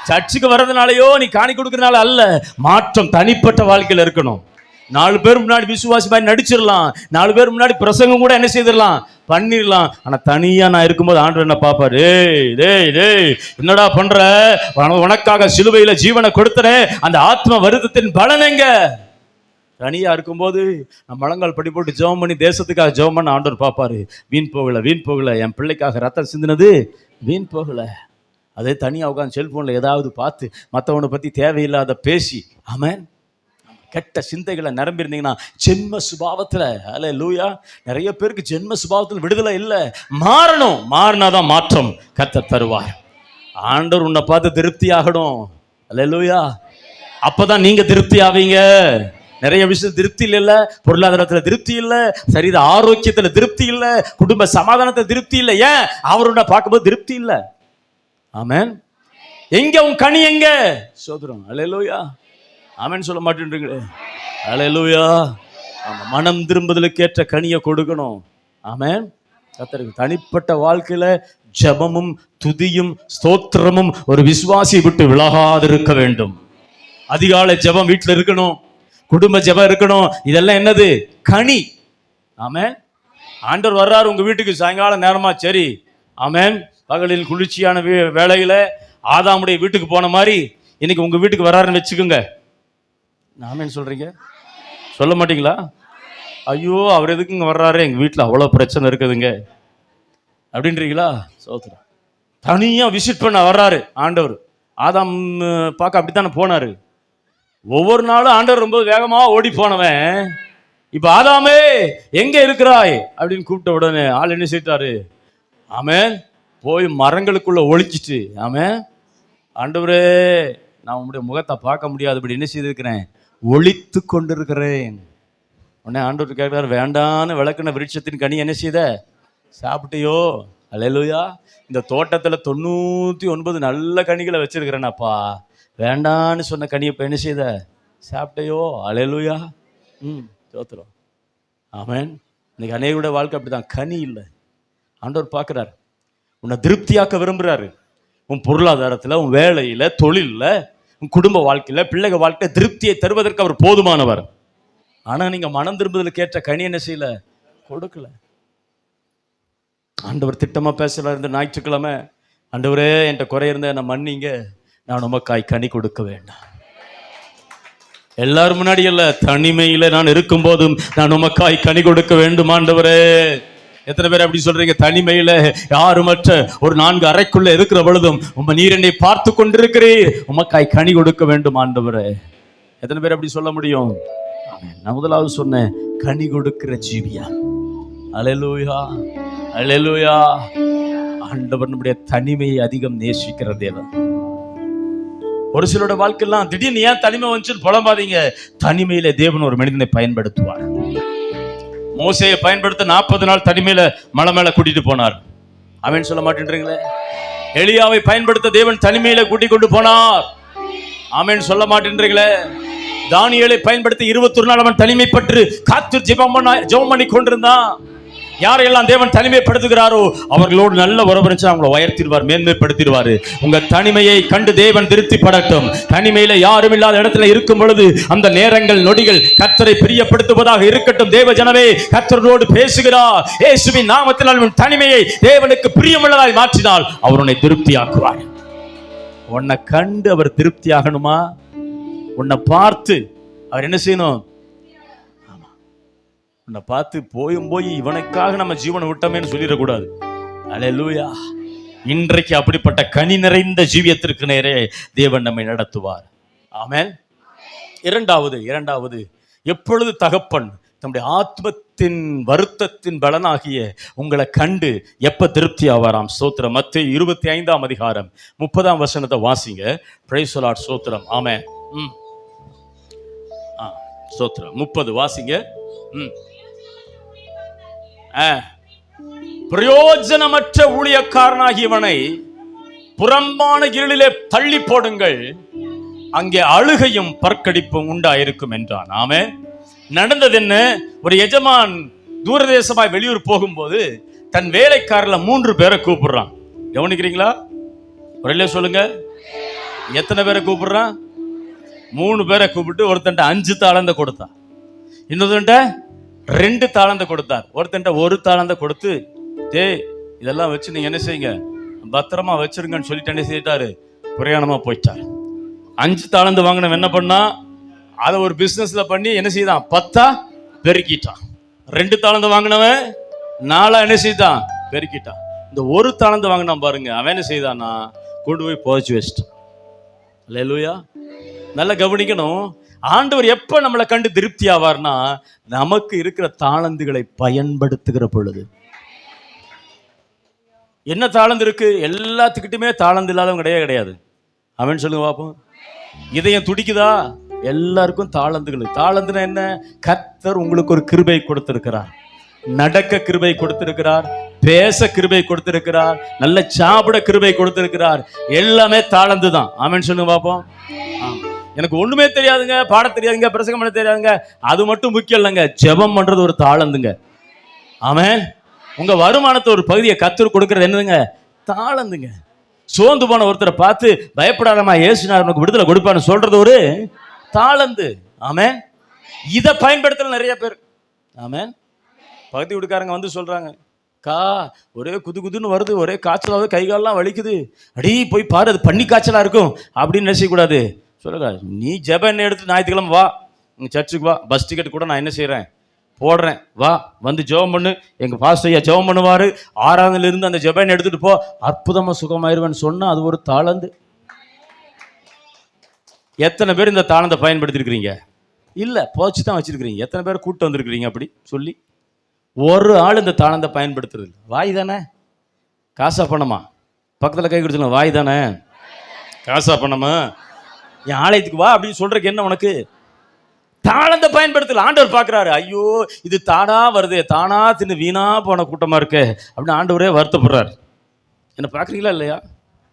சர்ச்சுக்கு வர்றதுனாலயோ நீ காணி கொடுக்கறதுனால அல்ல, மாற்றம் தனிப்பட்ட வாழ்க்கையில் இருக்கணும். 4 பேர் முன்னாடி விசுவாசி மாதிரி நடிச்சிடலாம், 4 பேர் முன்னாடி பிரசங்கம் கூட என்ன செய்திடலாம், பண்ணிடலாம். ஆனா தனியா நான் இருக்கும்போது ஆண்டவர் என்ன பார்ப்பாரு, டேய் டேய் என்னடா பண்ற, உனக்காக சிலுவையில ஜீவனை கொடுத்தனே, அந்த ஆத்ம வருத்தத்தின் பலன் எங்க? தனியா இருக்கும்போது நான் முழங்கால் படி போட்டு ஜெபம் பண்ணி தேசத்துக்காக ஜெபம் பண்ண ஆண்டவர் பார்ப்பாரு, வீண் போகல வீண் போகல, என் பிள்ளைக்காக ரத்தம் சிந்தினது வீண் போகல. அதே தனியாக உட்காந்து செல்போனில் ஏதாவது பார்த்து மற்றவனை பற்றி தேவையில்லாத பேசி, ஆமென், கெட்ட சிந்தைகளை நிரம்பியிருந்தீங்கன்னா ஜென்ம சுபாவத்தில், அல்லேலூயா, நிறைய பேருக்கு ஜென்ம சுபாவத்தில் விடுதலை இல்லை. மாறணும், மாறினாதான் மாற்றம் கர்த்தர் தருவார். ஆண்டவர் உன்னை பார்த்து திருப்தி ஆகணும். அல்லேலூயா. அப்பதான் நீங்க திருப்தி ஆவீங்க. நிறைய விஷயம் திருப்தி இல்ல, பொருளாதாரத்துல திருப்தி இல்ல, சரீர ஆரோக்கியத்துல திருப்தி இல்ல, குடும்ப சமாதானத்துல திருப்தி இல்லை. ஏன்? அவர் உன்னை பார்க்கும்போது திருப்தி இல்லை. ஆமென். எங்க உன் கனி எங்க? சோதரம். அல்லேலூயா. ஆமென் சொல்ல மாட்டேன்றீங்களே. அல்லேலூயா. ஆமா, மனம் திரும்புதலுக்கு ஏற்ற கனியை கொடுக்கணும். ஆமென். கர்த்தருக்கு தனிப்பட்ட வாழ்க்கையில ஜெபமும் துதியும் ஸ்தோத்திரமும் ஒரு விசுவாசியை விட்டு விலகாதிருக்க வேண்டும். அதிகாலை ஜெபம் வீட்டில் இருக்கணும், குடும்ப ஜெபம் இருக்கணும். இதெல்லாம் என்னது? கனி. ஆமென். ஆண்டவர் வர்றாரு உங்க வீட்டுக்கு சாயங்காலம் நேரமா, சரி, ஆமென், பகலில் குளிர்ச்சியான வேளையில ஆதாமுடைய வீட்டுக்கு போன மாதிரி இன்னைக்கு உங்க வீட்டுக்கு வர்றாருன்னு வச்சுக்கோங்க. ஆமென் சொல்றீங்க? சொல்ல மாட்டீங்களா? ஐயோ, அவர் எதுக்குங்க வர்றாரு, எங்க வீட்டில் அவ்வளோ பிரச்சனை இருக்குதுங்க அப்படின்றீங்களா? சோத்திரம். தனியாக விசிட் பண்ண வர்றாரு ஆண்டவர். ஆதாம் பார்க்க அப்படித்தானே போனாரு. ஒவ்வொரு நாளும் ஆண்டவர் ரொம்ப வேகமாக ஓடி போனவன் இப்போ ஆதாமே எங்கே இருக்கிறாய் அப்படின்னு கூப்பிட்ட உடனே ஆள் என்ன செய்தாரு? ஆமென், போய் மரங்களுக்குள்ள ஒளிச்சிட்டு, ஆமென், ஆண்டவரே நான் உங்களுடைய முகத்தை பார்க்க முடியாதபடி என்ன செய்திருக்கிறேன், ஒளித்து கொண்டிருக்கிறேன். உடனே ஆண்டவர் கேட்கிறார், வேண்டான்னு விளக்குன விருட்சத்தின் கனி என்ன செய்த, சாப்பிட்டியோ? அல்லேலூயா. இந்த தோட்டத்தில் 99 நல்ல கனிகளை வச்சிருக்கிறேனப்பா, வேண்டான்னு சொன்ன கனியை இப்போ என்ன செய்த, சாப்பிட்டையோ? அல்லேலூயா. சோத்திரம். ஆமென். இன்னைக்கு அநேகருடைய வாழ்க்கை அப்படிதான், கனி இல்லை. ஆண்டவர் பார்க்குறார், உன்னை திருப்தியாக்க விரும்புகிறாரு. உன் பொருளாதாரத்தில், உன் வேலையில், தொழிலில், உன் குடும்ப வாழ்க்கையில், பிள்ளைங்க வாழ்க்கை திருப்தியை தருவதற்கு அவர் போதுமானவர். ஆனால் நீங்கள் மனம் திரும்புதலுக்கு ஏற்ற கனி என்ன செய்யல, கொடுக்கல. ஆண்டவர் திட்டமாக பேசலாம். இந்த ஞாயிற்றுக்கிழமை, ஆண்டவரே என்கிட்ட குறை இருந்த என்னை மன்னிங்க, நான் உமக்காய் கனி கொடுக்க வேண்டாம். எல்லாரும் முன்னாடி அல்ல, தனிமையில் நான் இருக்கும் போதும் நான் உமக்காய் கனி கொடுக்க வேண்டும் ஆண்டவரே. எத்தனை பேர் அப்படி சொல்றீங்க? தனிமையில யாருமற்ற ஒரு 4 அறைக்குள்ள இருக்கிற பொழுதும் உம்ம நீர் என்னை பார்த்து கொண்டிருக்கிறீர், உமக்காய் கனி கொடுக்க வேண்டும் ஆண்டவரே. எத்தனை பேர் அப்படி சொல்ல முடியும்? நான் முதலாவது சொன்னேன், கனி கொடுக்கிற ஜீவியா. அல்லேலூயா, அல்லேலூயா. ஆண்டவர் நம்முடைய தனிமையை அதிகம் நேசிக்கிற தேவன். ஒரு சிலரோட வாழ்க்கையெல்லாம் திடீர்னு ஏன் தனிமை வந்துச்சுன்னு புலம்பாதீங்க. தனிமையில தேவன் ஒரு மனிதனை பயன்படுத்துவார். மோசேயை பயன்படுத்த 40 நாள் தனிமையில மலை மேல கூட்டிட்டு போனார். அவன் சொல்ல மாட்டேன்றீங்களே. எலியாவை பயன்படுத்த தேவன் தனிமையில கூட்டிக் கொண்டு போனார். ஆமென் சொல்ல மாட்டேன்றீங்களே. தானியேலை பயன்படுத்தி 21 நாள் அவன் தனிமைப்பட்டு காத்து ஜெபம் பண்ணி கொண்டிருந்தான். யாரையெல்லாம் தேவன் தனிமைப்படுத்துகிறாரோ அவர்களோடு நல்ல உறவு இருந்துச்சு, அவங்களை உயர்த்திடுவார், மேன்மைப்படுத்திடுவார். உங்க தனிமையை கண்டு தேவன் திருப்தி படட்டும். தனிமையில யாரும் இல்லாத இடத்துல இருக்கும் பொழுது அந்த நேரங்கள் நொடிகள் கர்த்தரை பிரியப்படுத்துவதாக இருக்கட்டும். தேவ ஜனமே, கர்த்தரோடு பேசுகிறார். இயேசுவின் நாமத்தில் அவன் தனிமையை தேவனுக்கு பிரியமுள்ளதாய் மாற்றினால் அவர் உன்னை திருப்தி ஆக்குவார். உன்னை கண்டு அவர் திருப்தி ஆகணுமா? உன்னை பார்த்து அவர் என்ன செய்யணும்? உன்னை பார்த்து போய் இவனுக்காக நம்ம ஜீவனை விட்டோமேன்னு சொல்லிடக்கூடாது. அல்லேலூயா. இன்றைக்கு அப்படிப்பட்ட கனி நிறைந்த ஜீவியத்திற்கு நேரே தேவன் நம்மை நடத்துவார். ஆமென். இரண்டாவது எப்பொழுது தகப்பன் தம்முடைய ஆத்மத்தின் வருத்தத்தின் பலனாகிய உங்களை கண்டு எப்ப திருப்தி ஆவாராம். ஸ்தோத்திரம். மத்தேயு 25ஆம் அதிகாரம் 30ஆம் வசனத்தை வாசிங்க. Praise the Lord. ஸ்தோத்திரம். ஆமென். ஸ்தோத்திரம். 30 வாசிங்க. பிரயோஜனமற்ற ஊழியக்காரனாகியவனை புறம்பான இருளிலே தள்ளி போடுங்கள், அங்கே அழுகையும் பற்கடிப்பும் உண்டாயிருக்கும் என்றான். ஆமென். நடந்தது என்ன? ஒரு எஜமான் தூரதேசமாய் வெளியூர் போகும்போது தன் வேலைக்காரர்ல 3 பேரை கூப்பிடுறான். கவனிக்கிறீங்களா? ஒரே சொல்லுங்க. எத்தனை பேரை கூப்பிடுறான்? 3 பேரை கூப்பிட்டு ஒருத்தன்ட்ட 5 தாளந்த கொடுத்தான், இன்னொருத்தன்ட்ட 2 தாளந்த கொடுத்தார், ஒருத்தன்ட்ட 1 தாளந்த கொடுத்து இதெல்லாம் வச்சு நீங்க என்ன செய்யுங்க, பத்திரமா வச்சிருங்கன்னு சொல்லிட்டு என்ன செய்யிட்டாரு, பிரயாணமா போயிட்டார். 5 தாளந்து வாங்கினவன் என்ன பண்ணா, அதை ஒரு பிசினஸ்ல பண்ணி என்ன செய்தான், 10 பெருக்கிட்டான். 2 தாளந்து வாங்கினவன் 4 என்ன செய்தான், பெருக்கிட்டான். இந்த 1 தாளந்து வாங்கினான் பாருங்க, அவன் என்ன செய்தான்னா கொண்டு போய் புதைச்சு வச்சிட்டான். அல்லேலூயா. நல்லா கவனிக்கணும். ஆண்டவர் எப்ப நம்மளை கண்டு திருப்தி ஆவார்னா, நமக்கு இருக்கிற தாளந்துகளை பயன்படுத்துகிற பொழுது. என்ன தாளந்து இருக்கு? எல்லாத்துக்கிட்டுமே தாளந்து இல்லாதவங்க கிடையாது. அவன் சொல்லுங்க பாப்போம். இதயம் துடிக்குதா? எல்லாருக்கும் தாளந்துகள். தாளந்துனா என்ன? கர்த்தர் உங்களுக்கு ஒரு கிருபை கொடுத்திருக்கிறார், நடக்க கிருபை கொடுத்திருக்கிறார், பேச கிருபை கொடுத்திருக்கிறார், நல்ல சாப்பிட கிருபை கொடுத்திருக்கிறார். எல்லாமே தாளந்து தான். ஆமென் சொல்லுங்க பாப்போம். எனக்கு ஒண்ணுமே தெரியாதுங்க, பாட தெரியாதுங்க, பிரசங்கம் பண்ண தெரியாதுங்க, அது மட்டும் முக்கியம் இல்லைங்க. ஜெபம் பண்றது ஒரு தாளந்துங்க. ஆமென். உங்க வருமானத்தை ஒரு பகுதியை கர்த்தர் கொடுக்கறது என்னதுங்க? தாளந்துங்க. சோர்ந்து போன ஒருத்தரை பார்த்து பயப்படாதமா, இயேசுநாதர் உனக்கு விடுதலை கொடுப்பான்னு சொல்றது ஒரு தாளந்து. ஆமென். இதை பயன்படுத்தல நிறைய பேர். ஆமென். பகுதி வீட்டுக்காரங்க வந்து சொல்றாங்க, ஒரே குதுன்னு வருது, ஒரே காய்ச்சலாவது, கை காலெல்லாம் வலிக்குது, அடி போய் பாரு, அது பண்ணி காய்ச்சலா இருக்கும் அப்படின்னு நினைச்சக்கூடாது. சொல்லுங்க, நீ ஜெப எண்ணெய் எடுத்து ஞாயிற்றுக்கிழமை வா, உங்க சர்ச்சுக்கு வா, பஸ் டிக்கெட் கூட நான் என்ன செய்யறேன், போடுறேன், வா, வந்து ஜெபம் பண்ணு, எங்க பாஸ்டர் ஐயா ஜெபம் பண்ணுவாரு, 6ஆவதுல இருந்து அந்த ஜெப எண்ணெய் எடுத்துட்டு போ, அற்புதமா சுகமாயிருவேன்னு சொன்னா அது ஒரு தாளந்து. எத்தனை பேர் இந்த தாளந்தை பயன்படுத்திருக்கிறீங்க? இல்ல, போச்சு தான் வச்சிருக்கிறீங்க. எத்தனை பேர் கூட்டு வந்திருக்கிறீங்க அப்படி சொல்லி? ஒரு ஆள் இந்த தாளந்தை பயன்படுத்துறது. வாய் தானே, காசா பணமா? பக்கத்தில் கை கொடுத்துங்க. வாய் தானே, காசா பணமா? என் ஆலயத்துக்கு வா அப்படின்னு சொல்றதுக்கு என்ன உனக்கு? தாளந்தை பயன்படுத்தல. ஆண்டவர் பார்க்கிறாரு, ஐயோ இது தானா வருது, தானா தின்னு வீணா போன கூட்டமா இருக்கு அப்படின்னு ஆண்டவரே வருத்தப்படுறாரு. என்ன பார்க்குறீங்களா இல்லையா?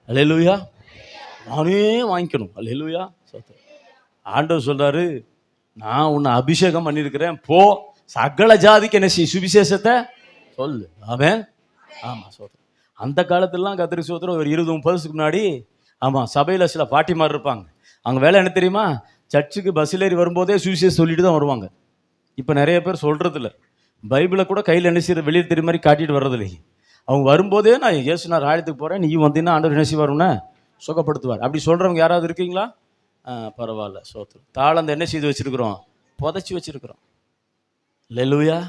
அல்லேலூயா. நானே வாங்கிக்கணும். அல்லேலூயா. ஆண்டவர் சொல்றாரு, நான் உன்னை அபிஷேகம் பண்ணியிருக்கிறேன், போ, சகல ஜாதிக்கு என்ன செய், சுவிசேஷத்தை சொல்லு. ஆமென். ஆமா சொல்றேன். அந்த காலத்துலலாம் கத்திரிக்கு சோத்திரம் ஒரு 20-30 வருஷத்துக்கு முன்னாடி, ஆமா, சபையில் சில பாட்டிமார் இருப்பாங்க. அவங்க வேலை என்ன தெரியுமா? சர்ச்சுக்கு பஸ்ஸில் ஏறி வரும்போதே சுவிசேஷம் சொல்லிட்டு தான் வருவாங்க. இப்போ நிறைய பேர் சொல்றது இல்லை. பைபிளை கூட கையில் என்ன செய்யற, வெளியே தெரியும் மாதிரி காட்டிட்டு வர்றதில்லை. அவங்க வரும்போதே நான் இயேசுநாதர் ஆலயத்துக்கு போகிறேன், நீ வந்தீங்கன்னா ஆண்டவர் என்ன செய்வாருன்னு சுகப்படுத்துவார். அப்படி சொல்கிறவங்க யாராவது இருக்கீங்களா? பரவாயில்ல, சோத்திரம். தாளந்து என்ன செய்து வச்சிருக்கிறோம்? புதைச்சி வச்சிருக்கிறோம். அல்லேலூயா.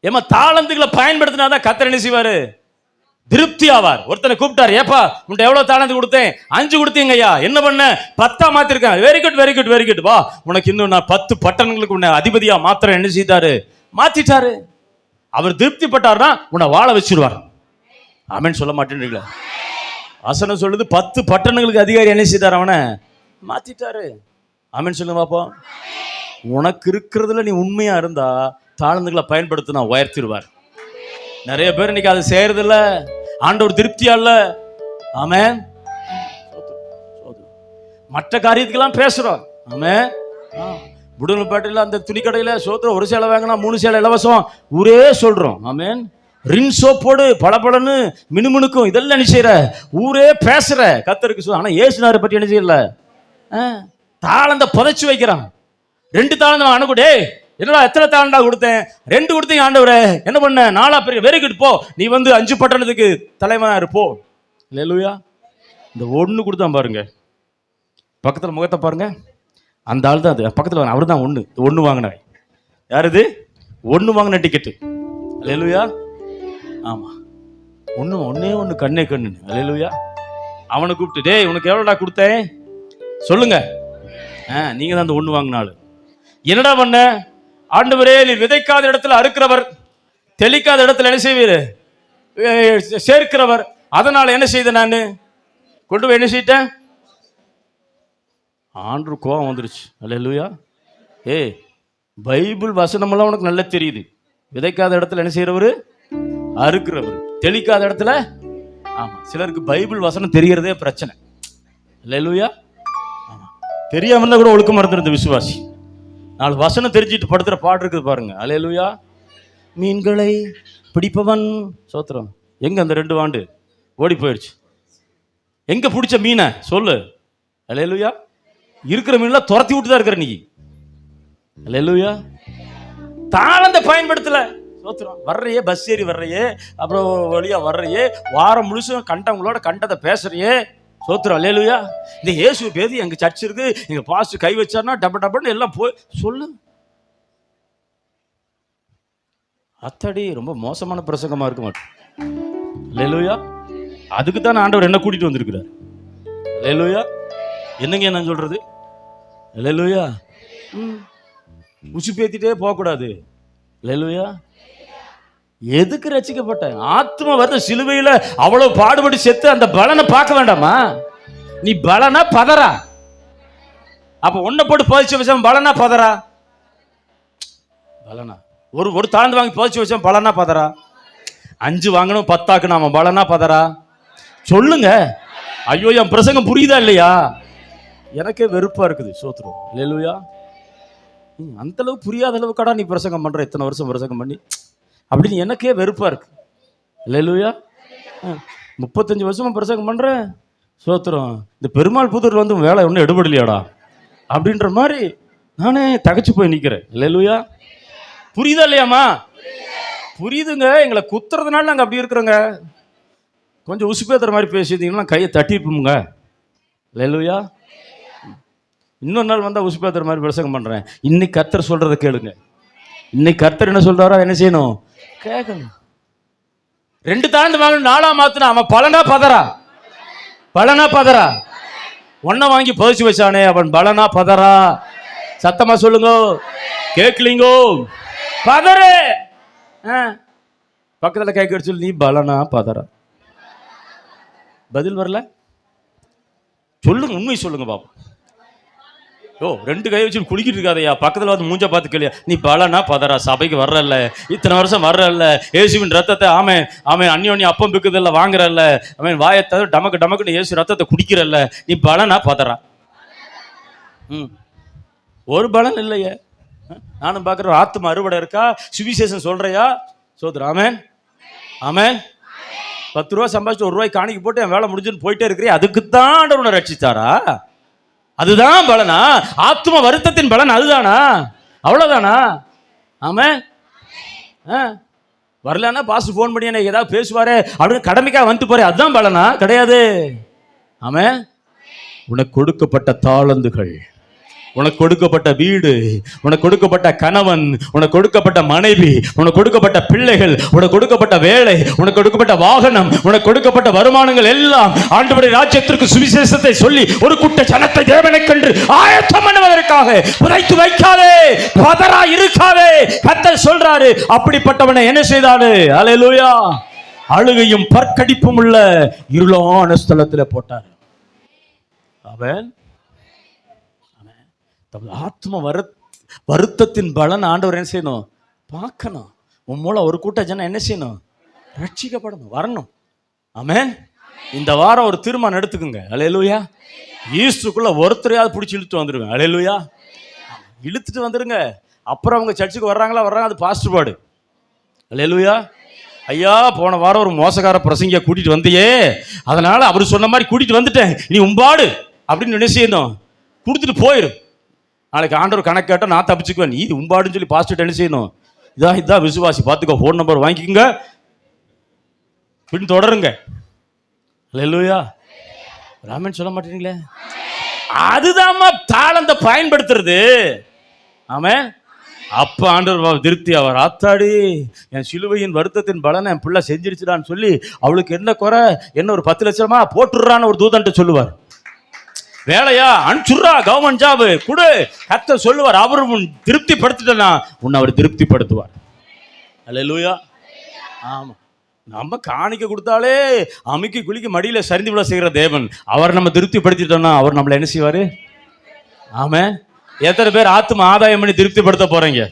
ஏமா தாளந்துகளை பயன்படுத்தினாதான் கர்த்தர் என்ன செய்வாரு? திருப்தி ஆவார். ஒருத்தனை கூப்பிட்டார், ஏப்பா உன்ட்ட எவ்வளவு தாளந்து கொடுத்தேன்? 5 கொடுத்தீங்க ஐயா. என்ன பண்ண? 10 மாத்திருக்கேன். Very good very good very good. வா, உனக்கு இன்னும் நான் 10 பட்டணங்களுக்கு உன்னை அதிபதியா மாத்திரம் என்ன செய்தாரு? மாத்திட்டாரு. அவர் திருப்தி பட்டார்னா உன்னை வாழ வச்சிருவார். ஆமென் சொல்ல மாட்டேன்றீங்களா? வசனம் சொல்லுது, 10 பட்டணங்களுக்கு அதிகாரி என்ன செய்தார்? அவனை மாத்திட்டாரு. ஆமென் சொல்லுங்க பாப்போம். உனக்கு இருக்கிறதுல நீ உண்மையா இருந்தா தாளந்துகளை பயன்படுத்தினா உயர்த்திடுவார். நிறைய பேர் இன்னைக்கு அதை செய்யறதில்ல, ஆண்டவர் திருப்தியா இல்ல. ஆமென். மற்ற காரியத்துக்கெல்லாம் பேசுறோம். ஆமென். புடலப்பேட்டையில் அந்த துணி கடையில சோத்திரம் ஒரு சேலை வாங்கினா 3 சேலை இலவசம் ஊரே சொல்றோம். ஆமென். ரின் சோப்போடு பளபளன்னு மினுமினுக்கும், இதெல்லாம் என்ன செய்யற, ஊரே பேசுற. கர்த்தருக்கு ஆனா இயேசுநாதரை பற்றி என்ன செய்யல? தாளந்த புதைச்சு வைக்கிறான். 2 தாளந்தம் அணுகுடே, என்னடா எத்தனை தாளண்டா கொடுத்தேன்? 2 கொடுத்தீங்க ஆண்டவரே. என்ன பண்ண? 4 பெரிய. வெரி குட், போ, நீ வந்து 5 பட்டணத்துக்கு தலைவனா இருப்போ. அல்லேலூயா. இந்த 1 கொடுத்தான் பாருங்க, பக்கத்தில் முகத்தை பாருங்க, அந்த ஆள் தான் அது பக்கத்தில். அவர் தான் 1 வாங்கினவன். யார் இது? ஒன்று வாங்கின டிக்கெட்டு. அல்லேலூயா. ஆமா, ஒன்னே ஒன்று கண்ணே கண்ணு. அல்லேலூயா. அவனை கூப்பிட்டு, டேய் உனக்கு எவ்வளோடா கொடுத்தேன் சொல்லுங்க. நீங்க தான் அந்த ஒன்று வாங்கினாள். என்னடா பண்ண? ஆண்டவரே, நீ விதைக்காத இடத்துல அறுக்கிறவர், தெளிக்காத இடத்துல என்ன செய்வீர்? சேர்க்கிறவர். அதனால என்ன செய்த? நான் கொண்டு போய் என்ன செய்யிட்டேன்? ஆண்டு கோவம் வந்துருச்சு. அல்லேலூயா. பைபிள் வசனமெல்லாம் உனக்கு நல்லா தெரியுது. விதைக்காத இடத்துல என்ன செய்யறவர்? அறுக்கிறவர். தெளிக்காத இடத்துல. ஆமா, சிலருக்கு பைபிள் வசனம் தெரியறதே பிரச்சனை. அல்லேலூயா. ஆமா, தெரியாம இருந்தா கூட ஒழுக்கம் மறந்துருந்த விசுவாசி 4 வசனம் தெரிஞ்சிட்டு படுத்துற பாட்டு இருக்குது பாருங்க. அல்லேலூயா. மீன்களை பிடிப்பவன் சோத்திரம். எங்க அந்த 2 ஆண்டு ஓடி போயிடுச்சு? எங்க பிடிச்ச மீனை சொல்லு. அல்லேலூயா. இருக்கிற மீன்லாம் துரத்தி விட்டு தான் இருக்கிற நீ. அல்லேலூயா. தாளந்த பயன்படுத்தல. சோத்திரம். வர்றையே, பஸ் ஏறி வர்றையே, அப்புறம் வழியா வர்றையே, வாரம் முழுசும் கண்டவங்களோட கண்டதை பேசுறியே. சோத்திரம். அல்லேலூயா. இந்த இயேசு பேதி எங்க சர்ச் இருக்கு, எங்க பாஸ்டர் கை வச்சார்னா டப டபன்னு எல்லாம் போய் சொல்லு. அத்தடி ரொம்ப மோசமான பிரசங்கமா இருக்க மாட்டேன். அல்லேலூயா. அதுக்கு தான் ஆண்டவர் என்ன கூட்டிட்டு வந்திருக்கிறார். அல்லேலூயா. என்னங்க நான் சொல்றது? அல்லேலூயா. உசு பேத்திட்டே போகக்கூடாது. அல்லேலூயா. எதுக்கு ரட்சிக்கப்பட்ட? ஆத்மா வருது சிலுவையில் அவ்வளவு பாடுபட்டு செத்து அந்த பலனை பார்க்க வேண்டாமா? நீ பலனா பதறா? அப்ப ஒன்ன போட்டு போதிச்சு வச்சா பலனா பதறா? பலனா ஒரு தாழ்ந்து வாங்கி போதிச்சு வச்சா பலனா பதறா? 5 வாங்கணும் 10 ஆக்கணும், அவன் பலனா பதறா? சொல்லுங்க. ஐயோ, என் பிரசங்கம் புரியுதா இல்லையா? எனக்கே வெறுப்பா இருக்குது. சோத்ரம். அல்லேலூயா. அந்த அளவு புரியாத அளவுக்காடா நீ பிரசங்கம் பண்ற? இத்தனை வருஷம் பிரசங்கம் பண்ணி அப்படின்னு எனக்கே வெறுப்பா இருக்கு. அல்லேலூயா. 35 வருஷமா பிரசங்கம் பண்றேன். சோத்திரம். இந்த பெருமாள் புதூர் வந்து வேலை ஒன்றும் எடுபடலையாடா அப்படின்ற மாதிரி நானே தகச்சு போய் நிற்கிறேன். அல்லேலூயா. புரியுதா இல்லையாமா? புரியுதுங்க. எங்களை குத்துறதுனால நாங்கள் அப்படி இருக்கிறோங்க. கொஞ்சம் உசுப்பேத்துற மாதிரி பேசியிருந்தீங்கன்னா கையை தட்டிப்போங்க. அல்லேலூயா. இன்னொரு நாள் வந்தால் உசுப்பேத்துற மாதிரி பிரசங்கம் பண்ணுறேன். இன்னைக்கு கர்த்தர் சொல்கிறத கேளுங்க. இன்னைக்கு கர்த்தர் என்ன சொல்கிறாரோ என்ன செய்யணும்? கேட்கணும். 2 தாழ்ந்து வாங்கணும், 4 மாத்தினா அவன் பலனா பதறா? பலனா பதறா? 1 வாங்கி பதிச்சு வச்சானே அவன் பலனா பதறா? சத்தமா சொல்லுங்க. கேட்கலீங்கோ? பதறு. பக்கத்தில் கேட்க சொல்லி நீ பலனா பதறா? பதில் வரல. சொல்லுங்க, உண்மை சொல்லுங்க பாப்பா. 2 கை வச்சு குளிக்கிட்டு இருக்காதையா, பக்கத்தில் வந்து மூஞ்ச பார்த்து கேளியா, நீ பலனா பதறா? சபைக்கு வர்றல்ல, இத்தனை வருஷம் வர்றல்ல, இயேசுவின் ரத்தத்தை ஆமேன் ஆமேன் அந்யோன்யம் அப்பம் பிக்குதில்ல வாங்குறல்ல, ஆமேன் வாயத்தை டமக்கு டமக்குன்னு இயேசு ரத்தத்தை குடிக்கிறல்ல, நீ பலனா பதறா? ஒரு பலன் இல்லையே. நானும் பார்க்குற ஆத்தும அறுவடை இருக்கா? சுவிசேஷம் சொல்றியா? சோதரா. ஆமேன் ஆமேன். 10 ரூபா சம்பாதிச்சு 1 ரூபாய்க்கு காணிக்கு போட்டு என் வேலை முடிஞ்சுன்னு போயிட்டே இருக்கிறேன். அதுக்குத்தான் உன்னை ரட்சித்தாரா? அதுதான் பலனா? ஆத்ம வருத்தத்தின் பலன் அதுதானா? அவ்வளவுதானா? ஆமா. வரலன்னா பாஸ்டர் ஃபோன் பண்ணி எனக்கு ஏதாவது பேசுவாரு அப்படின்னு கடமைக்காக வந்து போறேன், அதுதான் பலனா? கிடையாது. ஆமா. உனக்கு கொடுக்கப்பட்ட தாளந்துகள், உனக்கு கொடுக்கப்பட்ட வீடு, உனக்கு கொடுக்கப்பட்ட கணவன், உனக்கு கொடுக்கப்பட்ட மனைவி, உனக்கு கொடுக்கப்பட்ட பிள்ளைகள், உனக்கு கொடுக்கப்பட்ட வேலை, உனக்கு கொடுக்கப்பட்ட வாகனம், உனக்கு கொடுக்கப்பட்ட வருமானங்கள் எல்லாம் ஆண்டவருடைய ராஜ்யத்திற்கு சுவிசேஷத்தை சொல்லி ஒரு கூட்ட ஜனத்தை தேவனுக்கென்று ஆயத்தம் பண்ணுவதற்காக புதைத்து வைக்காதே, பதறா இருக்காதே. கர்த்தர் சொல்றாரு, அப்படிப்பட்டவனை என்ன செய்தாரு? அல்லேலூயா. அழுகையும் பற்கடிப்பும் உள்ள இருளான ஸ்தலத்தில் போட்டார். அவன் ஆத்ம வருத்தத்தின் பலன் ஆண்டவர் என்ன செய்யணும்? பார்க்கணும். உன் மூலம் ஒரு கூட்ட ஜனம் என்ன செய்யணும்? ரட்சிக்கப்படணும், வரணும். ஆமென். இந்த வாரம் ஒரு தீர்மானம் எடுத்துக்குங்க. அல்லேலூயா. ஈஸ்டுக்குள்ள ஒருத்தரையாவது பிடிச்சி இழுத்து வந்துருங்க. அல்லேலூயா. இழுத்துட்டு வந்துருங்க. அப்புறம் அவங்க சர்ச்சுக்கு வர்றாங்களா வர்றாங்க, அது பாஸ்டர் பாடு. அல்லேலூயா. ஐயா, போன வாரம் ஒரு மோசக்கார பிரசங்கிய கூட்டிட்டு வந்தியே, அதனால அவர் சொன்ன மாதிரி கூட்டிட்டு வந்துட்டேன், நீ உம்பாடு அப்படின்னு என்ன செய்யணும்? கொடுத்துட்டு போயிரு. நாளைக்கு ஆண்டவர் கணக்கு கேட்டால் நான் தப்பிச்சுக்குவேன், நீ உம்பாடுன்னு சொல்லி பாஸ்டர் என்ன செய்யணும்? இதான் விசுவாசி. பார்த்துக்கோ, ஃபோன் நம்பர் வாங்கிக்கோங்க, பின் தொடருங்க. அல்லேலூயா. ராமன் சொல்ல மாட்டீங்களே? அதுதான் தாளந்த பயன்படுத்துறது. ஆமா. அப்ப ஆண்டவர் திருப்தி அவர் ஆத்தாடி என் சிலுவையின் வருத்தத்தின் பலனை என் பிள்ளை செஞ்சிருச்சுடான்னு சொல்லி அவளுக்கு என்ன குறை, என்ன ஒரு 10 லட்சமா போட்டுடுறான்னு ஒரு தூதன்ட்ட சொல்லுவார். வேலையா அனுப்பிச்சுடுறா, கவர்மெண்ட் ஜாப் கொடு, கர்த்தர் சொல்லுவார். அவர் திருப்தி படுத்திட்டா உன்னை அவர் திருப்திப்படுத்துவார். அல்லேலூயா. ஆமா, நம்ம காணிக்க கொடுத்தாலே அமுக்கி குளிக்க மடியில சரிந்து விட செய்கிற தேவன், அவர் நம்ம திருப்திப்படுத்திட்டோம்னா அவர் நம்மளை என்ன செய்வாரு? ஆமா. எத்தனை பேர் ஆத்தும ஆதாயம் பண்ணி திருப்திப்படுத்த போறீங்க?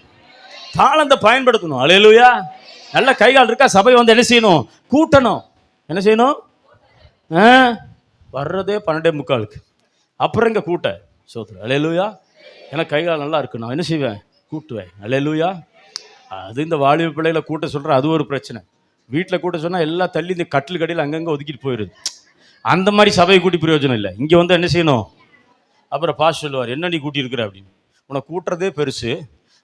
தாளந்தை பயன்படுத்தணும். அல்லேலூயா. நல்ல கைகால் இருக்கா, சபை வந்து என்ன செய்யணும்? கூட்டணும். என்ன செய்யணும்? வர்றதே 12:45, அப்புறம் இங்க கூட்ட சோத்ரு. அல்லேலூயா. எனக்கு கைகால் நல்லா இருக்கு, நான் என்ன செய்வேன்? கூட்டுவேன். அல்லேலூயா. அது இந்த வாலிப பிள்ளைகளை கூட்ட சொல்ற அது ஒரு பிரச்சனை. வீட்டில் கூட்ட சொன்னா எல்லாம் தள்ளி இந்த கட்டில் கடையில் அங்கங்கே ஒதுக்கிட்டு போயிடுது. அந்த மாதிரி சபையை கூட்டி பிரயோஜனம் இல்லை. இங்கே வந்து என்ன செய்யணும்? அப்புறம் பாஸ் சொல்லுவார், என்ன நீ கூட்டியிருக்கிற அப்படின்னு. உனக்கு கூட்டுறதே பெருசு,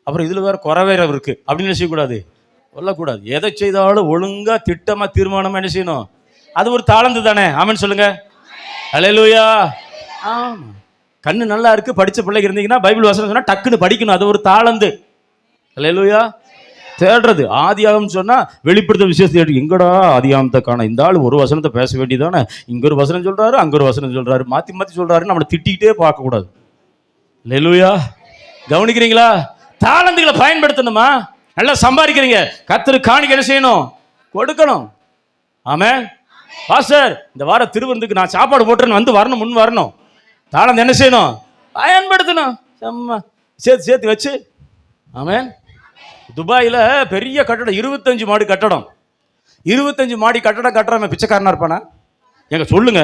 அப்புறம் இதில் வேறு குறை வேற இருக்கு அப்படின்னு செய்யக்கூடாது, சொல்லக்கூடாது. எதை செய்தாலும் ஒழுங்காக திட்டமாக தீர்மானமாக என்ன செய்யணும்? அது ஒரு தாளந்து தானே. ஆமென் சொல்லுங்க. அல்லேலூயா. ஆமாம், கண்ணு நல்லா இருக்கு, படித்த பிள்ளைங்க இருந்தீங்கன்னா பைபிள் வசனம் சொன்னால் டக்குன்னு படிக்கணும், அது ஒரு தாளந்து. அல்லேலூயா. தேடுறது ஆதியாகம் சொன்னா வெளிப்படுத்த விசேஷத்தை எங்கடா ஆதியாகத்தை காண, இந்த ஆள் ஒரு வசனத்தை பேச வேண்டியதானே, இங்க ஒரு வசனம் சொல்றாரு அங்க ஒரு வசனம் சொல்றாரு, மாத்தி மாத்தி சொல்றாரு, நம்மளை திட்டிக்கிட்டே பார்க்க கூடாது. அல்லேலூயா. கவனிக்கிறீங்களா? தாளந்துகளை பயன்படுத்தணுமா? நல்லா சம்பாதிக்கிறீங்க, கர்த்தருக்கு காணிக்கை என்ன செய்யணும்? கொடுக்கணும். ஆமென். பாஸ்டர் இந்த வாரம் திருவிருந்துக்கு நான் சாப்பாடு போட்டுறேன்னு வந்து வரணும், முன் வரணும். தாளந்து என்ன செய்யணும்? பயன்படுத்தணும். செம்ம சேர்த்து சேர்த்து வச்சு. ஆமென். துபாயில் பெரிய கட்டடம், 25 மாடி கட்டடம். 25 மாடி கட்டடம் கட்டுறவன் பிச்சைக்காரனா இருப்பானா? எங்க சொல்லுங்க,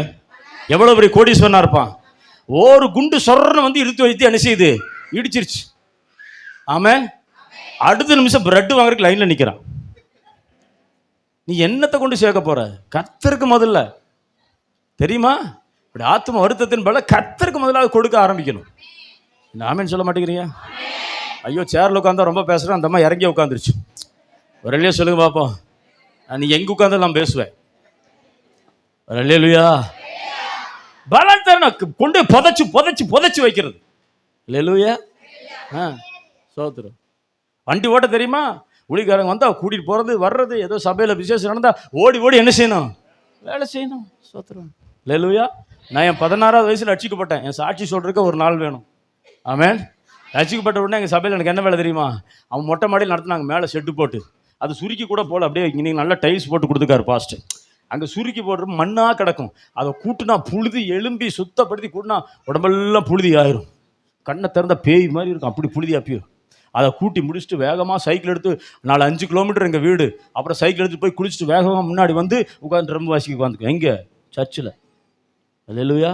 எவ்வளவு பெரிய கோடீஸ்வரனா இருப்பான்? ஒரு குண்டு சொர்ணம் வந்து இழுத்து வைத்து என்ன செய்யுது? இடிச்சிருச்சு. ஆமென். அடுத்த நிமிஷம் பிரெட் வாங்குறதுக்கு லைன்ல நிக்கிறான். நீ என்னத்தை கொண்டு சேர்க்க போற? கர்த்தருக்கு முதல்ல தெரியுமா? இப்படி ஆத்தும வருத்தத்தின் பல கர்த்தருக்கு முதலாவது கொடுக்க ஆரம்பிக்கணும். ஆமென் சொல்ல மாட்டேங்கிறீங்க? ஐயோ சேர்ல உட்காந்தா ரொம்ப பேசுகிறேன், அந்த அம்மா இறங்கி உட்காந்துருச்சு. வரலையே சொல்லுங்க பார்ப்போம். நீ எங்கே உட்காந்து நான் பேசுவேன். வரலையா? பலன் தரணும், கொண்டு புதைச்சு புதைச்சு புதைச்சு வைக்கிறது. இல்லையா? சோத்துரும். வண்டி ஓட்ட தெரியுமா? ஊழிக்காரங்க வந்தா கூட்டிட்டு போறது வர்றது, ஏதோ சபையில் விசேஷம் நடந்தா ஓடி ஓடி என்ன செய்யணும்? வேலை செய்யணும். சோத்துரும். இல்லையா? நான் என் 16வது வயசுல ரட்சிக்கப்பட்டேன். என் சாட்சி சொல்றதுக்கு ஒரு நாள் வேணும். ஆமென். ரசிக்கப்பட்ட உடனே எங்கள் சபையில் எனக்கு என்ன வேலை தெரியுமா? அவன் மொட்டை மாடியில் நடத்தினாங்க, மேலே செட்டு போட்டு, அது சுருக்கி கூட போல, அப்படியே இன்னைக்கு நல்லா டைல்ஸ் போட்டு கொடுத்துக்காரு பாஸ்ட்டு. அங்கே சுருக்கி போடுற மண்ணாக கிடக்கும், அதை கூட்டுனா புழுதி எலும்பி சுத்தப்படுத்தி கூட்டினா உடம்பெல்லாம் புழுதி ஆயிரும். கண்ணை திறந்த பேய் மாதிரி இருக்கும், அப்படி புழுதி அப்பியும். அதை கூட்டி முடிச்சுட்டு வேகமாக சைக்கிள் எடுத்து 4-5 கிலோமீட்டர் எங்கள் வீடு, அப்புறம் சைக்கிள் எடுத்துட்டு போய் குளிச்சுட்டு வேகமாக முன்னாடி வந்து உட்காந்து ரொம்ப வாசிக்கு உட்காந்துக்கும். எங்கே? சர்ச்சில். அல்லேலூயா.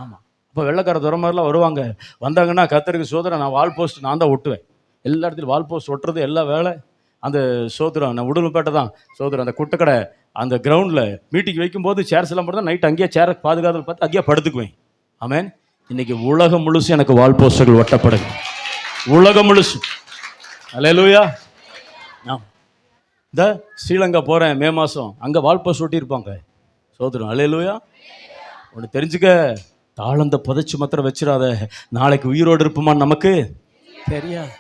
ஆமாம். இப்போ வெள்ளைக்கார துறை மாதிரிலாம் வருவாங்க. வந்தாங்கன்னா கர்த்தருக்கு சோதனை, நான் வால் போஸ்ட் நான் தான் ஒட்டுவேன். எல்லா இடத்துலையும் வால் போஸ்ட் ஒட்டுறது எல்லா வேலை. அந்த சோதரம் நான் உடம்புப்பேட்டை தான் சோதரம். அந்த குட்டக்கடை அந்த கிரவுண்டில் மீட்டிங் வைக்கும்போது சேர்ஸ் எல்லாம் போட்டு நைட் அங்கேயே சேர பாதுகாத்து பார்த்து அங்கேயே படுத்துக்குவேன். ஆமென். இன்னைக்கு உலகம் முழுசு எனக்கு வால் போஸ்டர்கள் ஒட்டப்படுது, உலகம் முழுசு. அல்லேலூயா. இந்த ஸ்ரீலங்கா போகிறேன் மே மாதம், அங்கே வால் போஸ்ட் ஒட்டியிருப்பாங்க. சோதரம். அல்லேலூயா. ஒன்று தெரிஞ்சுக்க, தாளந்த புதைச்சு மாத்திரம் வச்சிடாத, நாளைக்கு உயிரோடு இருப்போமான்னு நமக்கு தெரியாது.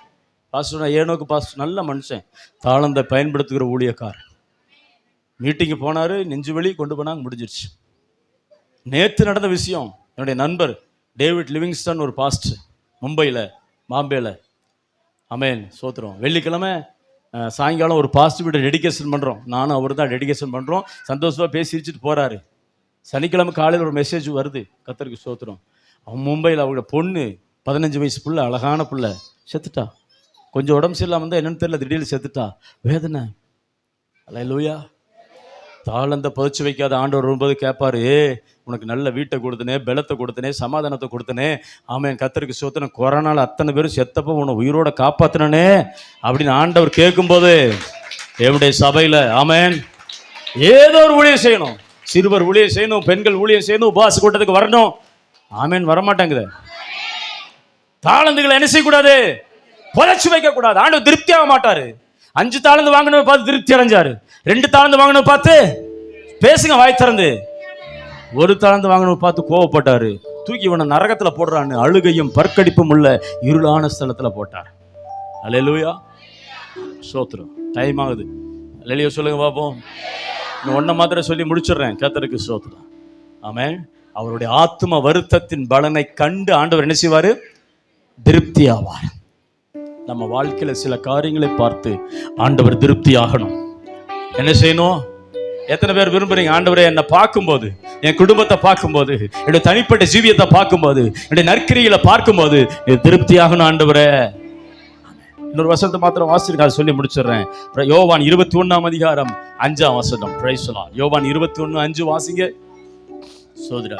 பாஸ்டர் ஏனோக்கு பாஸ்டர் நல்ல மனுஷன், தாளந்தை பயன்படுத்துகிற ஊழியக்கார். மீட்டிங்கு போனார், நெஞ்சு வலி கொண்டு போனாங்க, முடிஞ்சிருச்சு. நேற்று நடந்த விஷயம், என்னுடைய நண்பர் டேவிட் லிவிங்ஸ்டன் ஒரு பாஸ்டர் மும்பையில் பாம்பேயில். ஆமென். சோத்திரம். வெள்ளிக்கிழமை சாயங்காலம் ஒரு பாஸ்டர் வீட்டை டெடிகேஷன் பண்ணுறோம், நானும் அவர் தான் டெடிகேஷன் பண்ணுறோம். சந்தோஷமாக பேசிச்சுட்டு போகிறாரு. சனிக்கிழமை காலையில் ஒரு மெசேஜ் வருது, கர்த்தருக்கு ஸ்தோத்திரம். அவன் மும்பையில் அவங்களோட பொண்ணு 15 வயசு பிள்ளை, அழகான பிள்ளை, செத்துட்டா. கொஞ்சம் உடம்பு சரியில்லாமல் இருந்தால் என்னன்னு தெரியல, திடீர்னு செத்துட்டா. வேதனை. அல்லேலூயா. தாளந்த புதைச்சு வைக்காத ஆண்டவர் வரும்போது கேட்பாரு, உனக்கு நல்ல வீட்டை கொடுத்தனே, பலத்தை கொடுத்தனே, சமாதானத்தை கொடுத்தனே. ஆமென். கர்த்தருக்கு ஸ்தோத்திரம். கொரோனால அத்தனை பேரும் செத்தப்போ உன்னை உயிரோட காப்பாத்தினே அப்படின்னு ஆண்டவர் கேட்கும்போது என்னுடைய சபையில் ஆமென் ஏதோ ஒரு ஊழியம் செய்யணும். சிறுவர் ஊழியம் செய்யணும், பெண்கள் ஊழியம் செய்யணும், உபவாச கூட்டத்துக்கு வரணும். ஆமென். வரமாட்டாங்குது. தாளந்துகளை என்ன செய்யக்கூடாது? புதைச்சு வைக்க கூடாது. ஆண்டவர் திருப்தி ஆக மாட்டாரு. 5 தாளந்து வாங்கினவ பார்த்து திருப்தி அடைஞ்சாரு. 2 தாளந்து வாங்கினவ பார்த்து பேசுங்க வாய் திறந்து. 1 தாளந்து வாங்கினவ பார்த்து கோவப்பட்டாரு. தூக்கி இவனை நரகத்துல போடுறான்னு அழுகையும் பற்கடிப்பும் உள்ள இருளான ஸ்தலத்துல போட்டார். அல்லேலூயா. ஸ்தோத்திரம். டைம் ஆகுது. அல்லேலூயா சொல்லுங்க பார்ப்போம். நான் ஒன்றை மாத்திரம் சொல்லி முடிச்சிடுறேன். கர்த்தருக்கு ஸ்தோத்திரம். ஆமென். அவருடைய ஆத்தும வருத்தத்தின் பலனை கண்டு ஆண்டவர் என்ன செய்வார்? திருப்தி ஆவார். நம்ம வாழ்க்கையில சில காரியங்களை பார்த்து ஆண்டவர் திருப்தி ஆகணும். என்ன செய்யணும்? எத்தனை பேர் விரும்புறீங்க, ஆண்டவரே என்னை பார்க்கும்போது, என் குடும்பத்தை பார்க்கும்போது, என்னுடைய தனிப்பட்ட ஜீவியத்தை பார்க்கும்போது, என்னுடைய நற்கிரிகளை பார்க்கும்போது திருப்தி ஆகணும் ஆண்டவரே. இன்னொரு வசனத்தை மாத்திரம் வாசிருக்க, அதை சொல்லி முடிச்சிடுறேன். யோவான் 21 அதிகாரம் 5 வசனம். Praise the Lord. யோவான் 21:5 வாசிங்க. சோதரா.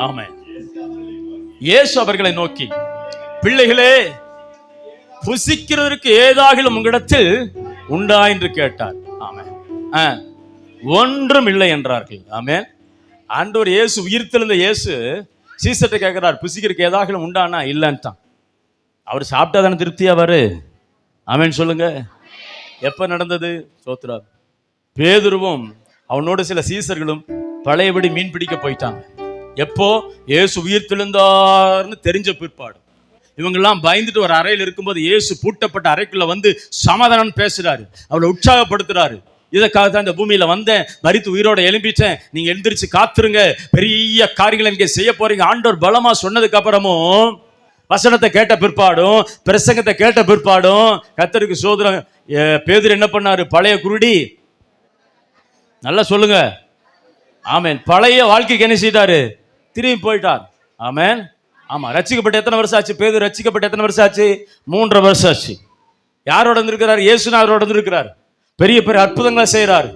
ஆமென். இயேசு அவர்களை நோக்கி, பிள்ளைகளே, புசிக்கிறதற்கு ஏதாகிலும் உங்களிடத்தில் உண்டா என்று கேட்டார். ஆமென். ஒன்றும் இல்லை என்றார்கள். ஆமென். ஆண்டவர் இயேசு, உயிர்த்தெழுந்த இயேசு சீசர்ட்ட கேட்கிறார், புசிக்கிறதுக்கு ஏதாகிலும் உண்டானா? இல்லைன்ட்டான். அவர் சாப்பிட்டா தானே திருப்தியாவாரு? ஆமென் சொல்லுங்க. எப்ப நடந்தது? சோத்ரா. பேதுருவும் அவனோட சில சீசர்களும் பழையபடி மீன் பிடிக்க போயிட்டாங்க. எப்போ? இயேசு உயிர்த்தெழுந்தார்னு தெரிஞ்ச பிற்பாடு. இவங்கெல்லாம் பயந்துட்டு ஒரு அறையில் இருக்கும்போது இயேசு பூட்டப்பட்ட அறைக்குள்ள வந்து சமாதானம் பேசுறாரு, அவளை உற்சாகப்படுத்துறாரு. இதற்காக தான் இந்த பூமியில வந்தேன், மரித்து உயிரோட எழும்பிட்டேன், நீங்க எழுந்திரிச்சு காத்துருங்க, பெரிய காரியங்களை இங்கே செய்ய போறீங்க. ஆண்டவர் பலமா சொன்னதுக்கு அப்புறமும், வசனத்தை கேட்ட பிற்பாடும், பிரசங்கத்தை கேட்ட பிற்பாடும், கர்த்தருக்கு சோதரம். பேதுரு என்ன பண்ணாரு? பழைய குருடி, நல்லா சொல்லுங்க. ஆமென். பழைய வாழ்க்கைக்கு என்ன செய்தாரு? திரும்பி போயிட்டார். ஆமென். ஆமா. ரட்சிக்கப்பட்ட எத்தனை வருஷம் ஆச்சு? பேதுரு ரட்சிக்கப்பட்ட எத்தனை வருஷம் ஆச்சு? 3.5 வருஷம் ஆச்சு. யாரோட இருந்திருக்கிறார்? இயேசுநாதரோட இருந்திருக்கிறார். பெரிய பெரிய அற்புதங்களை செய்யறாரு,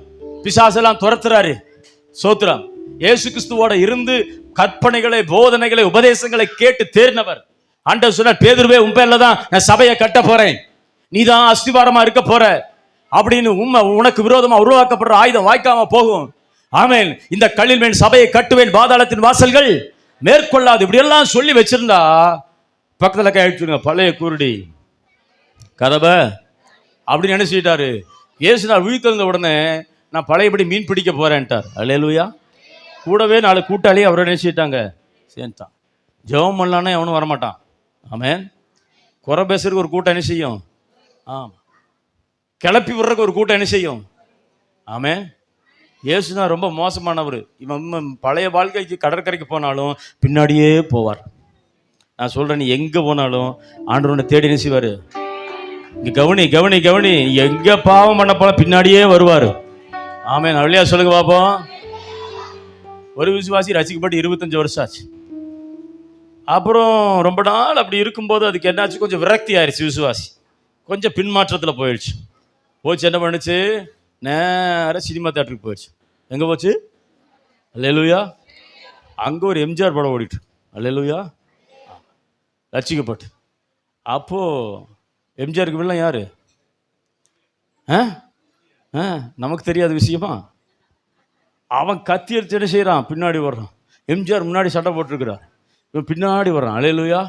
பிசாசெல்லாம் துரத்துறாரு. சோத்ரம். இயேசு கிறிஸ்துவோட இருந்து கற்பனைகளை, போதனைகளை, உபதேசங்களை கேட்டு தேர்ந்தவர். ஆண்டவர் சொன்னார், பேதுருவே, உன் பேர்ல தான் நான் சபையை கட்ட போறேன், நீ தான் அஸ்திவாரமா இருக்க போற அப்படின்னு. உனக்கு விரோதமா உருவாக்கப்படுற ஆயுதம் வாய்க்காம போகும். ஆமென். இந்த கல்லின் மேல் சபையை கட்டுவேன், பாதாளத்தின் வாசல்கள் மேற்கொள்ளாது. இப்படி எல்லாம் சொல்லி வச்சிருந்தா பக்கத்துல கையெழுத்துங்க, பழைய குருடி கதவை அப்படின்னு நினைச்சிட்டாரு. இயேசுநாதர் உயிர்த்தெழுந்த உடனே நான் பழையபடி மீன் பிடிக்க போறேன்ட்டார். அல்லேலூயா. கூடவே 4 கூட்டாளி அவரை நினைச்சிட்டாங்க, சேர்ந்தான். ஜெபம் பண்ணலான்னு அவனும் வரமாட்டான். ஆமென். குறை பேசுறதுக்கு ஒரு கூட்டம் என்ன செய்யும்? ஆமாம். கிளப்பி விடுறதுக்கு ஒரு கூட்டம் என்ன செய்யும்? ஆமென். இயேசுனா ரொம்ப மோசமானவர். இவன் பழைய வாழ்க்கைக்கு கடற்கரைக்கு போனாலும் பின்னாடியே போவார். நான் சொல்றேன், நீ எங்க போனாலும் ஆண்டவனை தேடி என்ன செய்வாரு? இங்க கவனி கவனி கவனி, எங்க பாவம் பண்ண போல பின்னாடியே வருவாரு. ஆமென். நல்லையா சொல்லுங்க பாப்போம். ஒரு விசுவாசி ரசிக்கப்பட்டு 25 வருஷம் ஆச்சு. அப்புறம் ரொம்ப நாள் அப்படி இருக்கும்போது அதுக்கு என்னாச்சு? கொஞ்சம் விரக்தி ஆயிடுச்சு. விசுவாசி கொஞ்சம் பின்மாற்றத்தில் போயிடுச்சு. போச்சு. என்ன பண்ணுச்சு? நேரம் சினிமா தியேட்டருக்கு போயிடுச்சு. எங்கே போச்சு? அல்லேலூயா. அங்கே ஒரு எம்ஜிஆர் படம் ஓடிட்டு. அல்லேலூயா. ரட்சிக்கப்பட்டு. அப்போது எம்ஜிஆருக்கு வில்லன் யாரு? நமக்கு தெரியாத விஷயமா? அவன் கத்தி எடுத்து என்ன செய்கிறான்? பின்னாடி வர்றான். எம்ஜிஆர் முன்னாடி சட்டை போட்டிருக்கிறார், இவன் பின்னாடி வர்றான். அல்லேலூயா.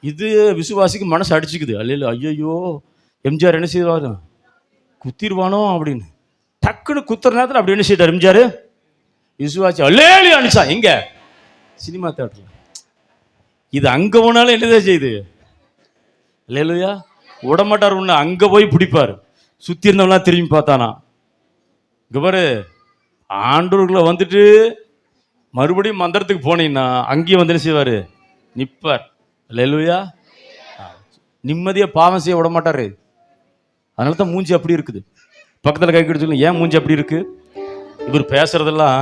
இது விசுவாசிக்கு மனசு அடிச்சுக்குது. அல்லேலூயா. ஐயோ, எம்ஜிஆர் என்ன செய்வார்? குத்திடுவானோ அப்படின்னு. டக்குன்னு குத்துற நேரத்தில் அப்படி என்ன செய்தார் எம்ஜிஆர்? விசுவாசி அல்லேலூயா அனுச்சா. எங்க? சினிமா தியேட்டர்ல. இது அங்க போனாலும் என்னதான் செய்யுது? அல்லேலூயா. விடமாட்டார். ஒன்று அங்க போய் பிடிப்பார். சுத்தி இருந்தவங்களாம் திரும்பி பார்த்தானா. இங்க பாரு, ஆண்டவர்களை வந்துட்டு மறுபடியும் மந்திரத்துக்கு போனீங்கன்னா அங்கேயும் வந்து என்ன செய்வாரு? நிற்பார். அல்லேலூயா. நிம்மதியாக பாவம் செய்ய விட மாட்டாரு. அதனால தான் மூஞ்சி அப்படி இருக்குது. பக்கத்தில் கை கிட்ட சொல்லுங்க, ஏன் மூஞ்சி அப்படி இருக்கு? இவர் பேசுறதெல்லாம்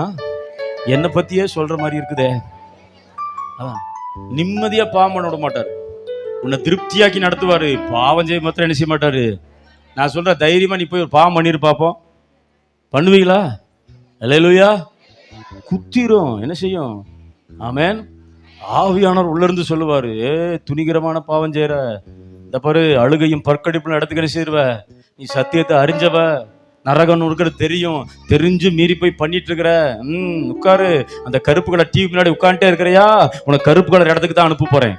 என்னை பத்தியே சொல்ற மாதிரி இருக்குதே. அதான் நிம்மதியாக பாவம் பண்ண விட மாட்டார். உன்னை திருப்தியாக்கி நடத்துவார். பாவம் செய்ய மாத்திரம் என்ன செய்ய மாட்டார். நான் சொல்ற தைரியமா நீ போய் ஒரு பாவம் பண்ணிரு பார்ப்போம். பண்ணுவீங்களா? அல்லேலூயா. குத்திரும். என்ன செய்யும்? ஆமென். ஆவியானவர் உள்ள இருந்து சொல்லுவாரு, துணிகரமான பாவம் செய்யற, இந்த பாரு அழுகையும் பற்கடிப்பும் இடத்துக்கு செய்வ, நீ சத்தியத்தை அறிஞ்சவ, நரகம் இருக்கிறது தெரியும், தெரிஞ்சு மீறி போய் பண்ணிட்டு இருக்கிற. உட்காரு. அந்த கருப்பு கலர் டிவி முன்னாடி உட்காந்துட்டே இருக்கிறியா, உனக்கு கருப்பு கலர் இடத்துக்கு தான் அனுப்ப போறேன்.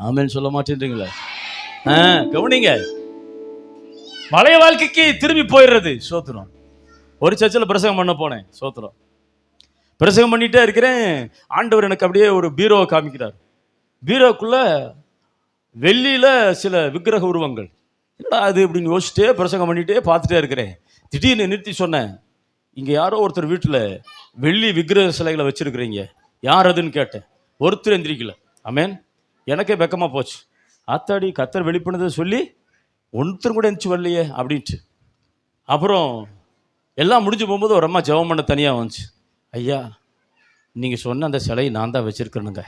ஆமென் சொல்ல மாட்டேன்றீங்களா? கவனிங்க. பழைய வாழ்க்கைக்கு திரும்பி போயிடுறது. சோத்திரம். ஒரு சர்ச்சில் பிரசங்கம் பண்ண போனேன். சோத்திரம். பிரசங்கம் பண்ணிட்டே இருக்கிறேன். ஆண்டவர் எனக்கு அப்படியே ஒரு பீரோவை காமிக்கிறார். பீரோக்குள்ள வெள்ளியில சில விக்கிரக உருவங்கள். என்னடா அது அப்படின்னு யோசிச்சுட்டே பிரசங்கம் பண்ணிட்டே பார்த்துட்டே இருக்கிறேன். திடீர்னு நிறுத்தி சொன்னேன், இங்கே யாரோ ஒருத்தர் வீட்டில் வெள்ளி விக்கிரக சிலைகளை வச்சிருக்கிறீங்க, யார் அதுன்னு கேட்டேன். ஒருத்தர் எந்திரிக்கல. ஆமேன். எனக்கே வெக்கமாக போச்சு. ஆத்தாடி, கத்தர் வெளிப்படுனதை சொல்லி ஒருத்தர் கூட எந்திரிச்சு வரலையே அப்படின்ட்டு. அப்புறம் எல்லாம் முடிஞ்சு போகும்போது ஒரு அம்மா ஜெபம் பண்ண தனியாக வந்துச்சு. ஐயா, நீங்கள் சொன்ன அந்த சிலையை நான் தான் வச்சுருக்கேனுங்க.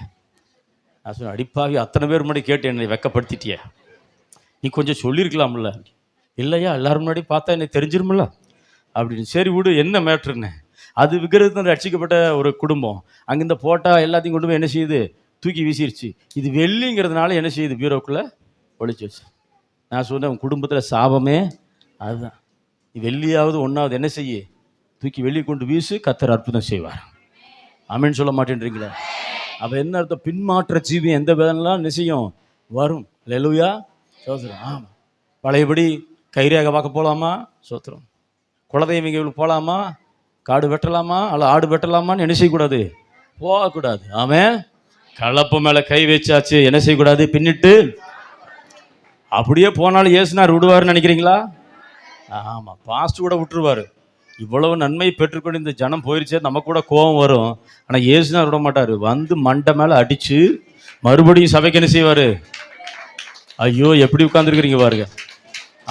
நான் சொன்னேன், அடிப்பாவி, அத்தனை பேர் முன்னாடி கேட்டு என்னை வெக்கப்படுத்திட்டிய, நீ கொஞ்சம் சொல்லியிருக்கலாம்ல. இல்லையா, எல்லாரும் முன்னாடி பார்த்தா என்னை தெரிஞ்சிருமில்ல அப்படின்னு. சரி விடு, என்ன மேட்ருன்னு. அது விக்கிரகத்தில் ரட்சிக்கப்பட்ட ஒரு குடும்பம். அங்கே இந்த போட்டா எல்லாத்தையும் கொண்டு போய் என்ன செய்யுது, தூக்கி வீசிருச்சு. இது வெள்ளிங்கிறதுனால என்ன செய்யுது, பீரோக்குள்ளே ஒழிச்சு வச்சு. நான் சொன்னேன், உன் குடும்பத்தில் சாபமே அதுதான். நீ வெள்ளியாவது ஒன்றாவது என்ன செய்ய, தூக்கி வெளியே கொண்டு வீசு, கத்தர் அற்புதம் செய்வார். ஆமேன்னு சொல்ல மாட்டேன்றீங்களா? அப்போ என்ன அர்த்தம், பின்மாற்ற ஜீவி எந்த வேதனைலாம் நிச்சயம் வரும். அல்லேலூயா, சோத்திரம். ஆமாம், பழையபடி கைரேகை பார்க்க போகலாமா, சோத்திரம். குலதெய்வங்களுக்கு போகலாமா, காடு வெட்டலாமா, அல்ல ஆடு வெட்டலாமான்னு என்ன செய்யக்கூடாது, போகக்கூடாது. ஆமாம், கலப்பு மேலே கை வச்சாச்சு, என்ன செய்யக்கூடாது, பின்னிட்டு. அப்படியே போனாலும் ஏசுனார் விடுவார்னு நினைக்கிறீங்களா? ஆமாம், பாஸ்ட் கூட விட்டுருவார். இவ்வளவு நன்மை பெற்றுக்கொண்டு இந்த ஜனம் போயிருச்சே, நமக்கு கூட கோபம் வரும். ஆனால் ஏசுனார் விட மாட்டார். வந்து மண்டை மேலே அடித்து மறுபடியும் சபைக்கு என்ன செய்வார். ஐயோ, எப்படி உட்காந்துருக்குறீங்க பாருங்க.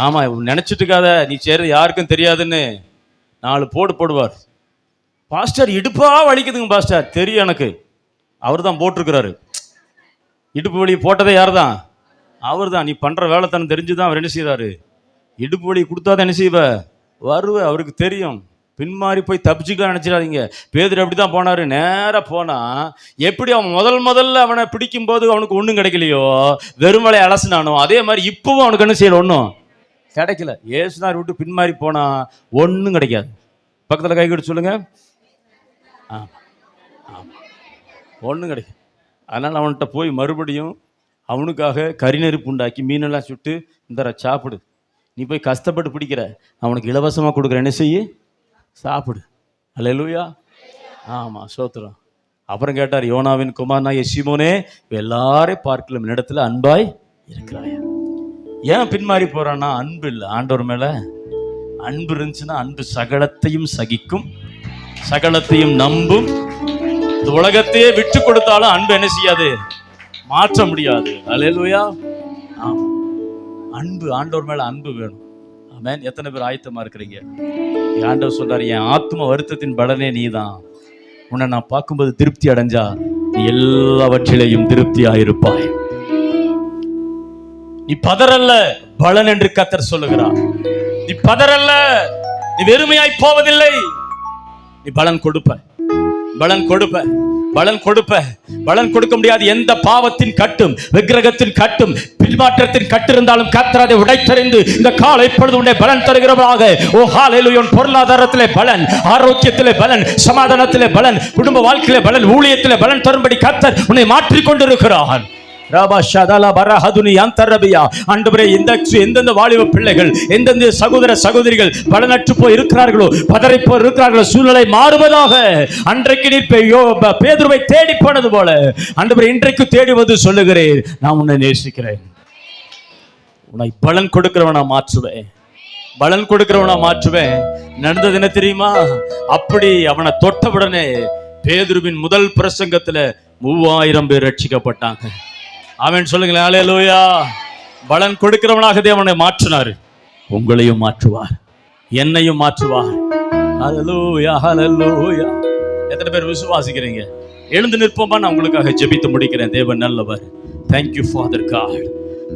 ஆமாம், நினச்சிட்டு இருக்காத, நீ செய்கிறது யாருக்கும் தெரியாதுன்னு 4 போடுவார். பாஸ்டர் இடுப்பா வலிக்குதுங்க பாஸ்டர், தெரியும் எனக்கு. அவர் தான் போட்டிருக்கிறாரு. இடுப்பு வலி போட்டதே யார் தான், அவர் தான். நீ பண்ணுற வேலைத்தனம் தெரிஞ்சு தான் அவர் என்ன செய்கிறாரு, இடுப்பு வலி கொடுத்தாதான் என்ன செய்வ, வருவ. அவருக்கு தெரியும். பின்மாறி போய் தப்பிச்சுக்கலாம் நினச்சிடாதீங்க. பேதுரு அப்படி தான் போனார். நேராக போனால் எப்படி அவன் முதல்ல அவனை பிடிக்கும்போது அவனுக்கு ஒன்றும் கிடைக்கலையோ, வெறுமலை அலசினானோ, அதே மாதிரி இப்போவும் அவனுக்கு என்ன செய்யல, ஒன்றும் கிடைக்கல. ஏசுனார் விட்டு பின்மாறி போனால் ஒன்றும் கிடைக்காது. பக்கத்தில் கை கட்டி சொல்லுங்க. ஒன்றும் கிடைக்கும். அதனால் அவன்கிட்ட போய் மறுபடியும் அவனுக்காக கறிநெருப்பு உண்டாக்கி மீனெல்லாம் சுட்டு இந்த சாப்பிடு, நீ போய் கஷ்டப்பட்டு பிடிக்கிற, அவனுக்கு இலவசமாக கொடுக்குற, என்ன செய்ய, சாப்பிடு. அல்லேலூயா. ஆமாம், சோத்திரம். அப்புறம் கேட்டார், யோனாவின் குமாரனாகிய சீமோனே, எல்லாரையும் பார்க்கலாம் இடத்துல அன்பாய் இருக்கிறாய். ஏன் பின்மாறி போறான்னா, அன்பு இல்லை. ஆண்டவர் மேலே அன்பு இருந்துச்சுன்னா, அன்பு சகலத்தையும் சகிக்கும், சகலத்தையும் நம்பும். இந்த உலகத்தையே விட்டு கொடுத்தாலும் அன்பு என்ன செய்யாது, மாற்ற முடியாது. அல்லேலூயா. ஆமாம், அன்பு, ஆண்டவர் மேல அன்பு வேணும். ஆமென். எத்தனை பேர் ஆயத்தமா இருக்கிறீங்க? ஆண்டவர் சொல்றாரு, என் ஆத்ம வருத்தத்தின் பலனே நீதான். உன்னை நான் பார்க்கும்போது திருப்தி அடைஞ்சா நீ எல்லாவற்றிலையும் திருப்தியாயிருப்பாய். நீ பதறல்ல, பலன் என்று கர்த்தர் சொல்லுகிறார். நீ பதறல்ல, நீ வெறுமையாய் போவதில்லை. நீ பலன் கொடுப்ப, பலன் கொடுப்ப, பலன் கொடுப்ப. பலன் கொடுக்க முடியாது எந்த பாவத்தின் கட்டும், விக்கிரகத்தின் கட்டும், பின்மாற்றத்தின் கட்டு இருந்தாலும் கர்த்தர் அதை உடைத்தறிந்து இந்த காலை பொழுது உன்னை பலன் தருகிறவராக. ஓ ஹல்லேலூயா. பொருளாதாரத்திலே பலன், ஆரோக்கியத்திலே பலன், சமாதானத்திலே பலன், குடும்ப வாழ்க்கையிலே பலன், ஊழியத்திலே பலன் தரும்படி கர்த்தர் உன்னை மாற்றிக் கொண்டிருக்கிறார். எந்தெந்த வாலிப பிள்ளைகள், எந்தெந்த சகோதர சகோதரிகள் பலனற்று போய் இருக்கிறார்களோ, பதறி போய் இருக்கிறார்களோ, சூழ்நிலை மாறுவதாக. அன்றைக்கு நீர் பேதுருவை தேடி போனது போல ஆண்டவரே இன்றைக்கு தேடுவது சொல்லுகிறேன். நான் உன்னை நேசிக்கிறேன். உன்னை பலன் கொடுக்கிறவனா மாற்றுவேன், பலன் கொடுக்கிறவனா மாற்றுவேன். நடந்தது என்ன தெரியுமா? அப்படி அவனை தொட்டவுடனே பேதுருவின் முதல் பிரசங்கத்துல 3000 பேர் ரட்சிக்கப்பட்டாங்க. ஆமென் சொல்லுங்களேன். அல்லேலூயா. பலன் கொடுக்கிறவனாக தேவனை மாற்றினார். உங்களையும் மாற்றுவார், என்னையும் மாற்றுவார். அல்லேலூயா, அல்லேலூயா. எத்தனை பேர் விசுவாசிக்கிறீங்க? எழுந்து நிற்போமா? நான் உங்களுக்காக ஜெபித்து முடிக்கிறேன். தேவன் நல்லவர். Thank you father God,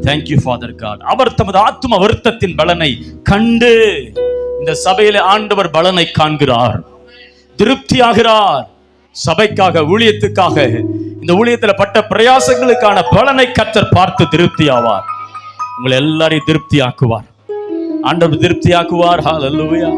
thank you father God. அவர் தமது ஆத்தும வருத்தத்தின் பலனை கண்டு இந்த சபையிலே ஆண்டவர் பலனை காண்கிறார், திருப்தியாகிறார். சபைக்காக, ஊழியத்துக்காக, இந்த ஊழியத்தில் பட்ட பிரயாசங்களுக்கான பலனை கர்த்தர் பார்த்து திருப்தி ஆவார். உங்களை எல்லாரையும் திருப்தி ஆக்குவார். ஆண்டவர் திருப்தி ஆக்குவார். ஹல்லேலூயா.